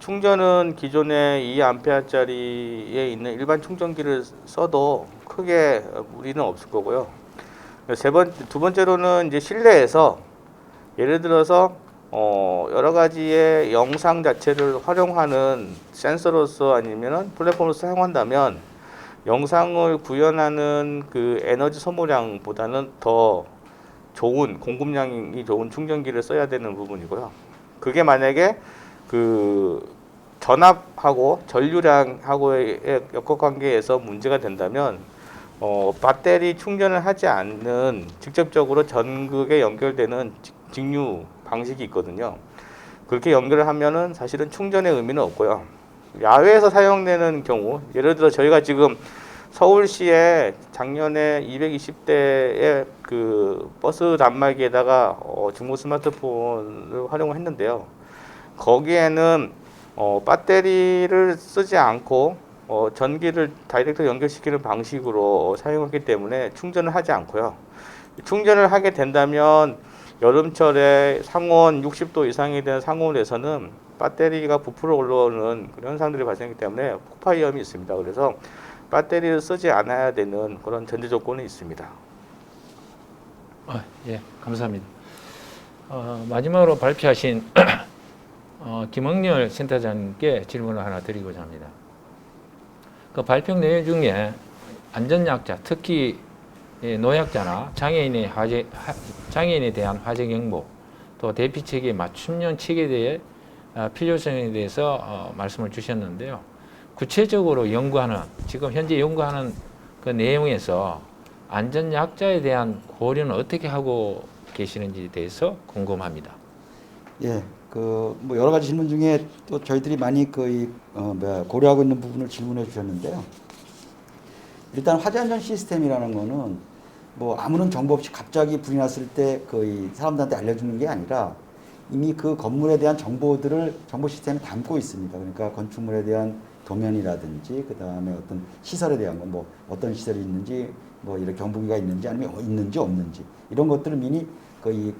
충전은 기존의 2A짜리에 있는 일반 충전기를 써도 크게 무리는 없을 거고요. 두 번째로는 이제 실내에서 예를 들어서 여러 가지의 영상 자체를 활용하는 센서로서 아니면 플랫폼으로 사용한다면 영상을 구현하는 그 에너지 소모량보다는 더 좋은 공급량이 좋은 충전기를 써야 되는 부분이고요. 그게 만약에 그 전압하고 전류량하고의 역학관계에서 문제가 된다면 배터리 충전을 하지 않는 직접적으로 전극에 연결되는 직류 방식이 있거든요. 그렇게 연결을 하면은 사실은 충전의 의미는 없고요. 야외에서 사용되는 경우, 예를 들어 저희가 지금 서울시에 작년에 220대의 그 버스 단말기에다가 중고 스마트폰을 활용을 했는데요. 거기에는 배터리를 쓰지 않고 전기를 다이렉트 연결시키는 방식으로 사용했기 때문에 충전을 하지 않고요. 충전을 하게 된다면 여름철에 상온 60도 이상이 되는 상온에서는 배터리가 부풀어 올라오는 그런 현상들이 발생하기 때문에 폭파 위험이 있습니다. 그래서 배터리를 쓰지 않아야 되는 그런 전제 조건이 있습니다. 예, 감사합니다. 마지막으로 발표하신 김흥렬 센터장님께 질문을 하나 드리고자 합니다. 그 발표 내용 중에 안전약자, 특히 노약자나 장애인에 대한 화재 경보, 또 대피 체계, 맞춤형 체계에 대해 필요성에 대해서 말씀을 주셨는데요. 구체적으로 연구하는, 지금 현재 연구하는 그 내용에서 안전약자에 대한 고려는 어떻게 하고 계시는지에 대해서 궁금합니다. 예, 뭐 여러 가지 질문 중에 또 저희들이 많이 고려하고 있는 부분을 질문해 주셨는데요. 일단 화재 안전 시스템이라는 거는 뭐 아무런 정보 없이 갑자기 불이 났을 때 사람들한테 알려주는 게 아니라 이미 그 건물에 대한 정보들을 정보 시스템에 담고 있습니다. 그러니까 건축물에 대한 도면이라든지 그 다음에 어떤 시설에 대한 건 뭐 어떤 시설이 있는지 뭐 이런 경보기가 있는지 아니면 있는지 없는지 이런 것들을 미리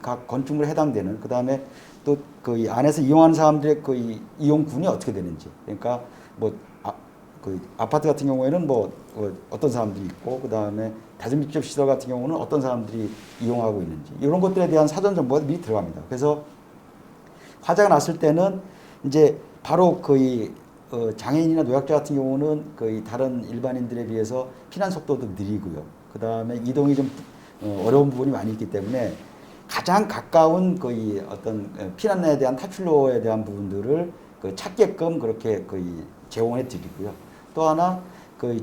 각 건축물에 해당되는 그 다음에 또 이 안에서 이용하는 사람들의 이용군이 어떻게 되는지 그러니까 뭐 아파트 같은 경우에는 어떤 사람들이 있고 그 다음에 다중직접 시설 같은 경우는 어떤 사람들이 이용하고 있는지 이런 것들에 대한 사전 정보가 미리 들어갑니다. 그래서 화재가 났을 때는 이제 바로 장애인이나 노약자 같은 경우는 다른 일반인들에 비해서 피난 속도도 느리고요. 그 다음에 이동이 좀 어려운 부분이 많이 있기 때문에 가장 가까운 어떤 피난에 대한 탈출로에 대한 부분들을 찾게끔 그렇게 제공해 드리고요. 또 하나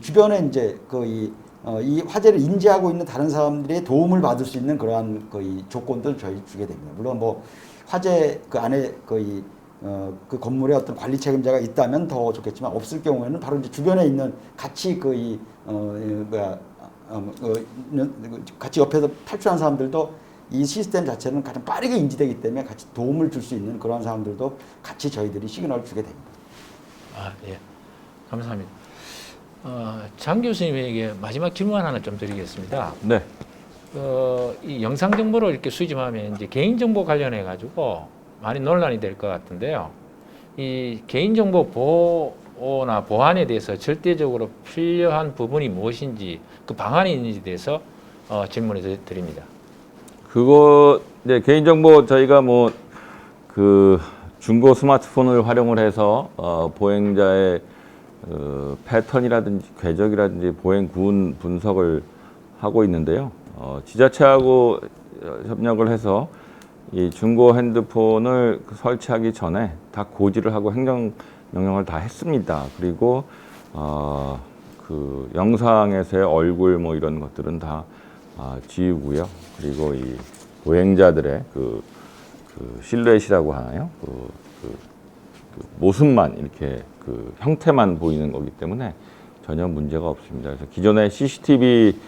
주변에 이제 이 화재를 인지하고 있는 다른 사람들의 도움을 받을 수 있는 그러한 조건들 저희 주게 됩니다. 물론 뭐 화재 안에 그 건물에 어떤 관리 책임자가 있다면 더 좋겠지만 없을 경우에는 바로 이제 주변에 있는 같이 같이 옆에서 탈출한 사람들도 이 시스템 자체는 가장 빠르게 인지되기 때문에 같이 도움을 줄 수 있는 그런 사람들도 같이 저희들이 시그널을 주게 됩니다. 예, 감사합니다. 장 교수님에게 마지막 질문 하나 좀 드리겠습니다. 네. 이 영상 정보를 이렇게 수집하면 이제 개인 정보 관련해 가지고 많이 논란이 될 것 같은데요. 이 개인 정보 보호나 보안에 대해서 절대적으로 필요한 부분이 무엇인지 그 방안이 있는지에 대해서 질문을 드립니다. 그거 이제 개인정보 저희가 중고 스마트폰을 활용을 해서 보행자의 패턴이라든지 궤적이라든지 보행 구운 분석을 하고 있는데요. 지자체하고 협력을 해서 이 중고 핸드폰을 설치하기 전에 다 고지를 하고 행정 명령을 다 했습니다. 그리고 그 영상에서의 얼굴 이런 것들은 다 지우고요. 그리고 이 보행자들의 그 실루엣이라고 하나요? 그 모습만 이렇게 그 형태만 보이는 거기 때문에 전혀 문제가 없습니다. 그래서 기존에 CCTV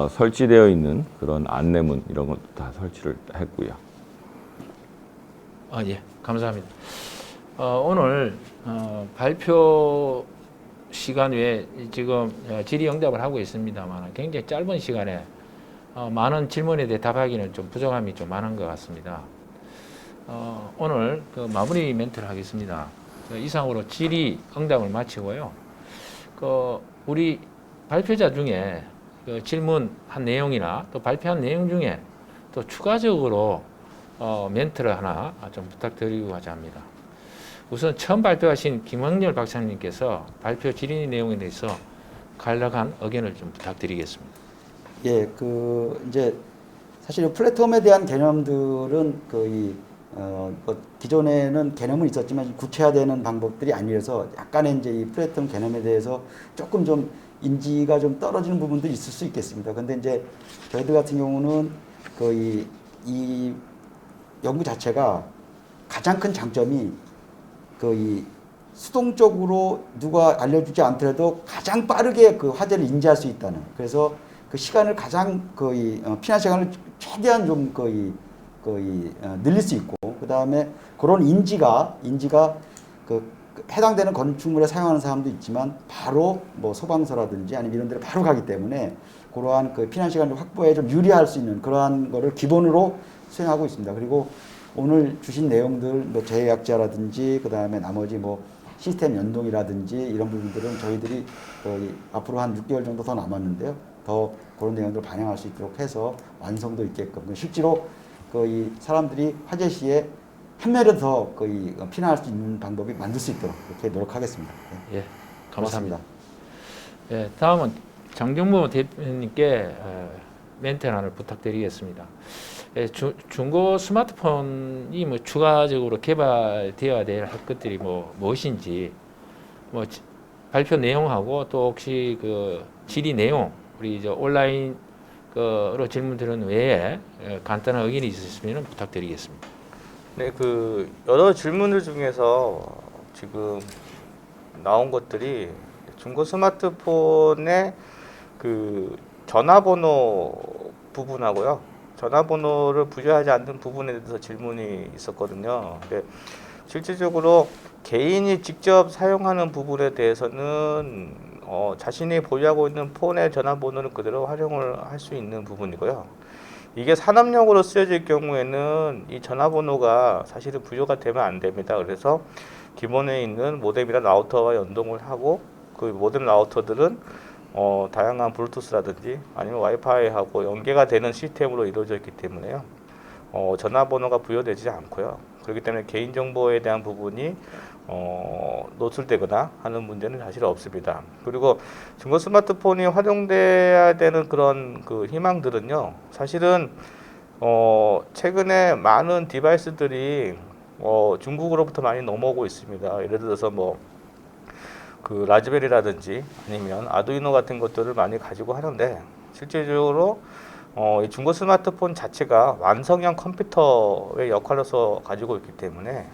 설치되어 있는 그런 안내문 이런 것도 다 설치를 했고요. 예, 감사합니다. 오늘 발표 시간 외에 지금 질의응답을 하고 있습니다만 굉장히 짧은 시간에 많은 질문에 대해 답하기는 좀 부족함이 좀 많은 것 같습니다. 오늘 그 마무리 멘트를 하겠습니다. 이상으로 질의응답을 마치고요. 우리 발표자 중에 그 질문한 내용이나 또 발표한 내용 중에 또 추가적으로 멘트를 하나 좀 부탁드리고자 합니다. 우선 처음 발표하신 김학렬 박사님께서 발표 질의 내용에 대해서 간략한 의견을 좀 부탁드리겠습니다. 예, 이제 사실 플랫폼에 대한 개념들은 기존에는 개념은 있었지만 구체화되는 방법들이 아니라서 약간의 이제 이 플랫폼 개념에 대해서 조금 좀 인지가 좀 떨어지는 부분도 있을 수 있겠습니다. 근데 이제 저희들 같은 경우는 이 연구 자체가 가장 큰 장점이 이 수동적으로 누가 알려주지 않더라도 가장 빠르게 그 화제를 인지할 수 있다는. 그래서 그 시간을 가장 피난 시간을 최대한 좀 늘릴 수 있고, 그 다음에 그런 인지가 해당되는 건축물에 사용하는 사람도 있지만 바로 뭐 소방서라든지 아니면 이런 데를 바로 가기 때문에 그러한 피난 시간을 확보에 좀 유리할 수 있는 그러한 거를 기본으로 수행하고 있습니다. 그리고 오늘 주신 내용들, 뭐 제약자라든지 그 다음에 나머지 뭐 시스템 연동이라든지 이런 부분들은 저희들이 앞으로 한 6개월 정도 더 남았는데요. 더 그런 내용들을 반영할 수 있도록 해서 완성도 있게끔 실제로 이 사람들이 화재 시에 한 매를 더 피난할 수 있는 방법이 만들 수 있도록 그렇게 노력하겠습니다. 예, 감사합니다. 예, 다음은 장정모 대표님께 멘트 하나를 부탁드리겠습니다. 예, 중고 스마트폰이 뭐 추가적으로 개발되어야 될 것들이 무엇인지 발표 내용하고 또 혹시 그 질의 내용 우리 온라인으로 질문 드린 외에 간단한 의견이 있으시면 부탁드리겠습니다. 네, 여러 질문들 중에서 지금 나온 것들이 중고 스마트폰의 전화번호 부분하고요. 전화번호를 부여하지 않는 부분에 대해서 질문이 있었거든요. 근데 실질적으로 개인이 직접 사용하는 부분에 대해서는 자신이 보유하고 있는 폰의 전화번호는 그대로 활용을 할 수 있는 부분이고요. 이게 산업용으로 쓰여질 경우에는 이 전화번호가 사실은 부여가 되면 안 됩니다. 그래서 기본에 있는 모뎀이나 라우터와 연동을 하고 그 모뎀 라우터들은 다양한 블루투스라든지 아니면 와이파이하고 연계가 되는 시스템으로 이루어져 있기 때문에요. 전화번호가 부여되지 않고요. 그렇기 때문에 개인정보에 대한 부분이 노출되거나 하는 문제는 사실 없습니다. 그리고 중고 스마트폰이 활용돼야 되는 그런 희망들은요. 사실은 최근에 많은 디바이스들이 중국으로부터 많이 넘어오고 있습니다. 예를 들어서 라즈베리라든지 아니면 아두이노 같은 것들을 많이 가지고 하는데 실질적으로 이 중고 스마트폰 자체가 완성형 컴퓨터의 역할로서 가지고 있기 때문에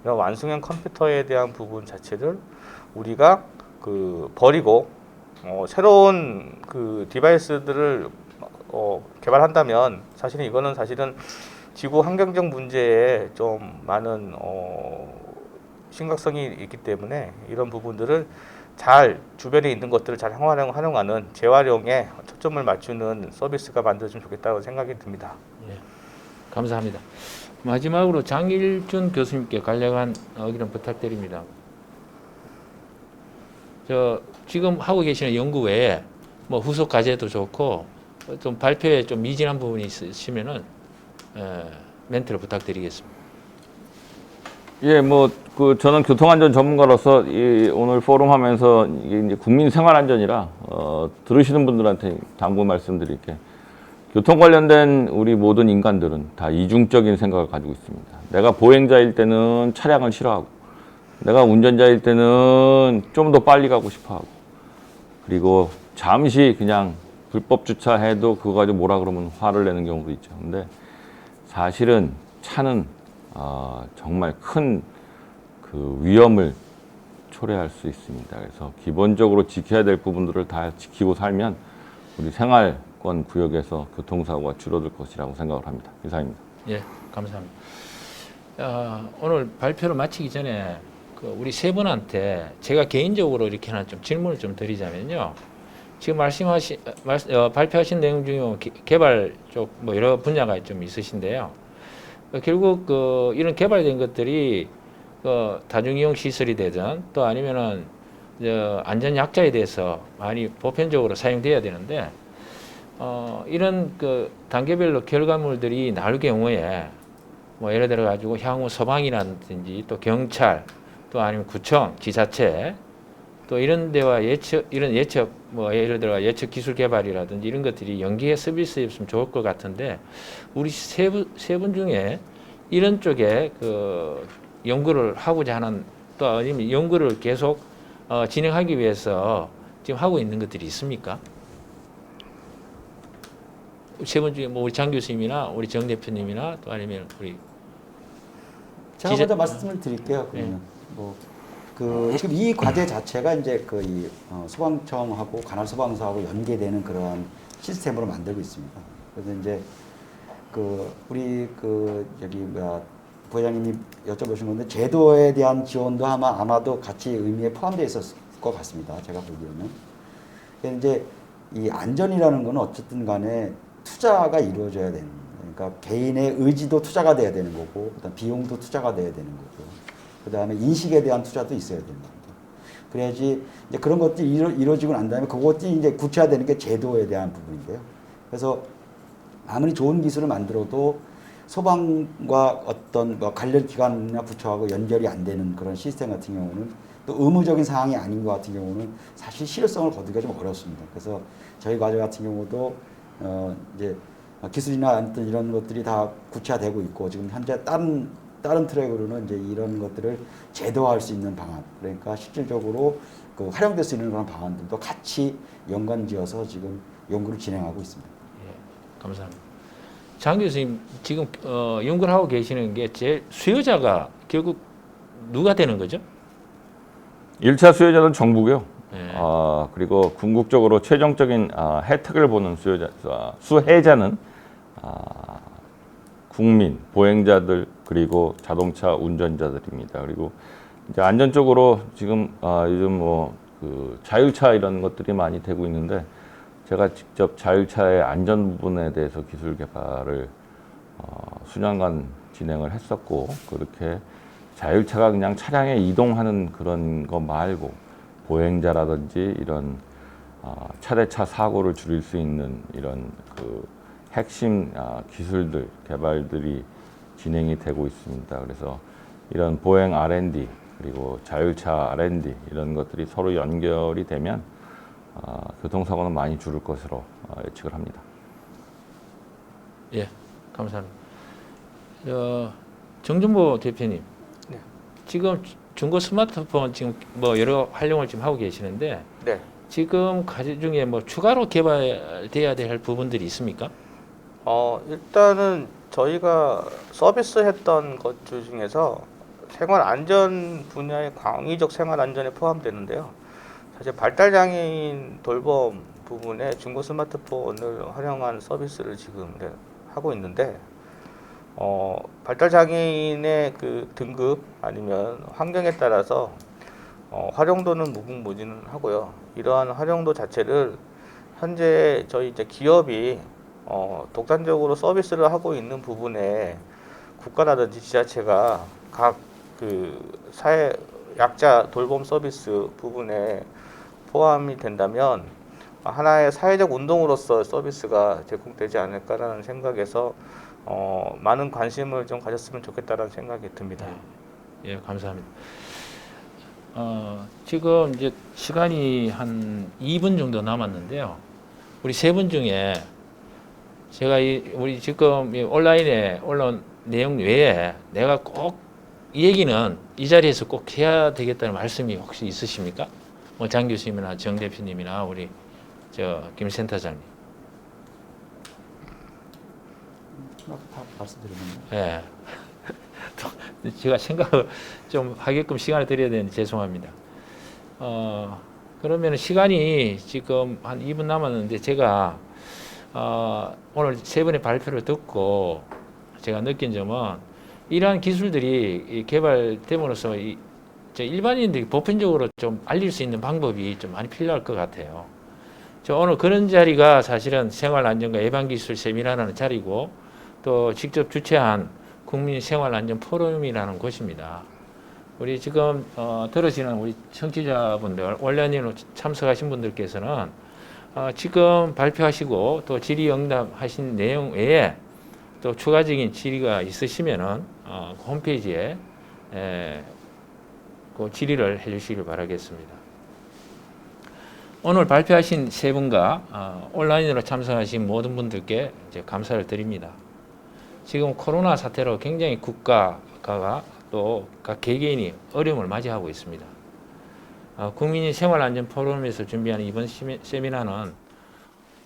이런 완성형 컴퓨터에 대한 부분 자체를 우리가 버리고 새로운 디바이스들을 개발한다면 이거는 사실은 지구 환경적 문제에 좀 많은 심각성이 있기 때문에 이런 부분들을 잘 주변에 있는 것들을 잘 활용하는 재활용에 초점을 맞추는 서비스가 만들어지면 좋겠다고 생각이 듭니다. 예, 감사합니다. 마지막으로 장일준 교수님께 간략한 의견 부탁드립니다. 지금 하고 계시는 연구 외에 후속 과제도 좋고 좀 발표에 좀 미진한 부분이 있으시면은 멘트를 부탁드리겠습니다. 예, 저는 교통안전 전문가로서 오늘 포럼 하면서 이게 이제 국민 생활안전이라, 들으시는 분들한테 당부 말씀드릴게. 교통 관련된 우리 모든 인간들은 다 이중적인 생각을 가지고 있습니다. 내가 보행자일 때는 차량을 싫어하고, 내가 운전자일 때는 좀 더 빨리 가고 싶어 하고, 그리고 잠시 그냥 불법 주차해도 그거 가지고 뭐라 그러면 화를 내는 경우도 있죠. 근데 사실은 차는 정말 큰 그 위험을 초래할 수 있습니다. 그래서 기본적으로 지켜야 될 부분들을 다 지키고 살면 우리 생활권 구역에서 교통사고가 줄어들 것이라고 생각을 합니다. 이상입니다. 예, 감사합니다. 오늘 발표를 마치기 전에 우리 세 분한테 제가 개인적으로 이렇게 하나 좀 질문을 좀 드리자면요. 지금 발표하신 내용 중에 개발 쪽 뭐 여러 분야가 좀 있으신데요. 결국 이런 개발된 것들이 다중이용 시설이 되든 또 아니면은 안전 약자에 대해서 많이 보편적으로 사용돼야 되는데 이런 단계별로 결과물들이 나올 경우에 뭐 예를 들어 가지고 향후 소방이라든지 또 경찰 또 아니면 구청, 지자체 또 이런 데와 이런 예측 뭐 예를 들어 예측 기술 개발이라든지 이런 것들이 연계해 서비스였으면 좋을 것 같은데 우리 세 분 중에 이런 쪽에 연구를 하고자 하는 또 아니면 연구를 계속 진행하기 위해서 지금 하고 있는 것들이 있습니까? 세 분 중에 뭐 우리 장 교수님이나 우리 정 대표님이나 또 아니면 우리 제가 먼저 말씀을 드릴게요. 그러면 지금 이 과제 자체가 이제 소방청하고 관할소방서하고 연계되는 그러한 시스템으로 만들고 있습니다. 그래서 이제 우리 부회장님이 여쭤보신 건데 제도에 대한 지원도 아마도 같이 의미에 포함되어 있었을 것 같습니다. 제가 보기에는. 근데 이제 이 안전이라는 거는 어쨌든 간에 투자가 이루어져야 되는 거예요. 그러니까 개인의 의지도 투자가 돼야 되는 거고, 그다음 비용도 투자가 돼야 되는 거고, 그다음에 인식에 대한 투자도 있어야 되는 겁니다. 그래야지 이제 그런 것들이 이루어지고 난 다음에 그것들이 이제 구체화되는 게 제도에 대한 부분인데요. 그래서 아무리 좋은 기술을 만들어도 소방과 어떤 관련 기관이나 부처하고 연결이 안 되는 그런 시스템 같은 경우는 또 의무적인 사항이 아닌 것 같은 경우는 사실 실효성을 거두기가 좀 어렵습니다. 그래서 저희 과제 같은 경우도 이제 기술이나 어떤 이런 것들이 다 구체화되고 있고 지금 현재 다른 트랙으로는 이제 이런 것들을 제도화할 수 있는 방안, 그러니까 실질적으로 활용될 수 있는 그런 방안들도 같이 연관지어서 지금 연구를 진행하고 있습니다. 예, 감사합니다. 장 교수님 지금 연구를 하고 계시는 게 제일 수요자가 결국 누가 되는 거죠? 1차 수혜자는 정부고요. 네. 그리고 궁극적으로 최종적인 혜택을 보는 수혜자는 국민, 보행자들 그리고 자동차 운전자들입니다. 그리고 이제 안전 쪽으로 지금 요즘 자율차 이런 것들이 많이 되고 있는데 제가 직접 자율차의 안전 부분에 대해서 기술 개발을 수년간 진행을 했었고 그렇게 자율차가 그냥 차량에 이동하는 그런 거 말고 보행자라든지 이런 차대차 사고를 줄일 수 있는 이런 핵심 기술들 개발들이 진행이 되고 있습니다. 그래서 이런 보행 R&D 그리고 자율차 R&D 이런 것들이 서로 연결이 되면 교통사고는 많이 줄을 것으로 예측을 합니다. 예, 감사합니다. 정준보 대표님, 네. 지금 중고 스마트폰 지금 뭐 여러 활용을 지금 하고 계시는데 네. 지금 과제 중에 뭐 추가로 개발돼야 될 부분들이 있습니까? 일단은 저희가 서비스했던 것 중에서 생활 안전 분야의 광의적 생활 안전에 포함되는데요. 사실 발달 장애인 돌봄 부분에 중고 스마트폰을 활용한 서비스를 지금 하고 있는데 발달 장애인의 등급 아니면 환경에 따라서 활용도는 무궁무진 하고요. 이러한 활용도 자체를 현재 저희 이제 기업이 독단적으로 서비스를 하고 있는 부분에 국가라든지 지자체가 각 사회 약자 돌봄 서비스 부분에 포함이 된다면 하나의 사회적 운동으로서 서비스가 제공되지 않을까라는 생각에서 많은 관심을 좀 가졌으면 좋겠다라는 생각이 듭니다. 예, 감사합니다. 지금 이제 시간이 한 2분 정도 남았는데요. 우리 세 분 중에 제가 우리 지금 온라인에 올라온 내용 외에 내가 꼭 이 얘기는 이 자리에서 꼭 해야 되겠다는 말씀이 혹시 있으십니까? 뭐 장 교수님이나 정 대표님이나 우리 김 센터장님. 아까 다 말씀드렸는데. 예. 또 제가 생각을 좀 하게끔 시간을 드려야 되는데 죄송합니다. 그러면 시간이 지금 한 2분 남았는데 제가 오늘 세 번의 발표를 듣고 제가 느낀 점은 이러한 기술들이 개발됨으로써 일반인들이 보편적으로 좀 알릴 수 있는 방법이 좀 많이 필요할 것 같아요. 저 오늘 그런 자리가 사실은 생활안전과 예방기술 세미나라는 자리고 또 직접 주최한 국민생활안전 포럼이라는 곳입니다. 우리 지금 들으시는 우리 청취자분들, 온라인으로 참석하신 분들께서는 지금 발표하시고 또 질의응답하신 내용 외에 또 추가적인 질의가 있으시면은 홈페이지에 그 질의를 해주시길 바라겠습니다. 오늘 발표하신 세 분과 온라인으로 참석하신 모든 분들께 이제 감사를 드립니다. 지금 코로나 사태로 굉장히 국가가 또 각 개개인이 어려움을 맞이하고 있습니다. 국민이 생활안전 포럼에서 준비하는 이번 세미나는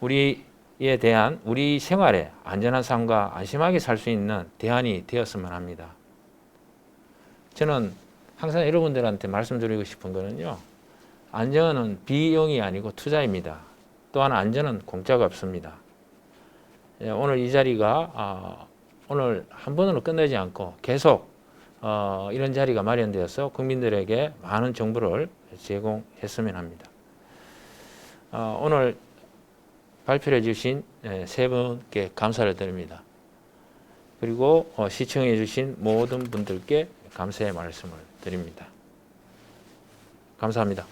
우리에 대한 우리 생활에 안전한 삶과 안심하게 살 수 있는 대안이 되었으면 합니다. 저는 항상 여러분들한테 말씀드리고 싶은 거는요. 안전은 비용이 아니고 투자입니다. 또한 안전은 공짜가 없습니다. 오늘 이 자리가 오늘 한 번으로 끝나지 않고 계속 이런 자리가 마련되어서 국민들에게 많은 정보를 제공했으면 합니다. 오늘 발표해 주신 세 분께 감사를 드립니다. 그리고 시청해 주신 모든 분들께 감사의 말씀을 드립니다. 감사합니다.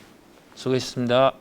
수고하셨습니다.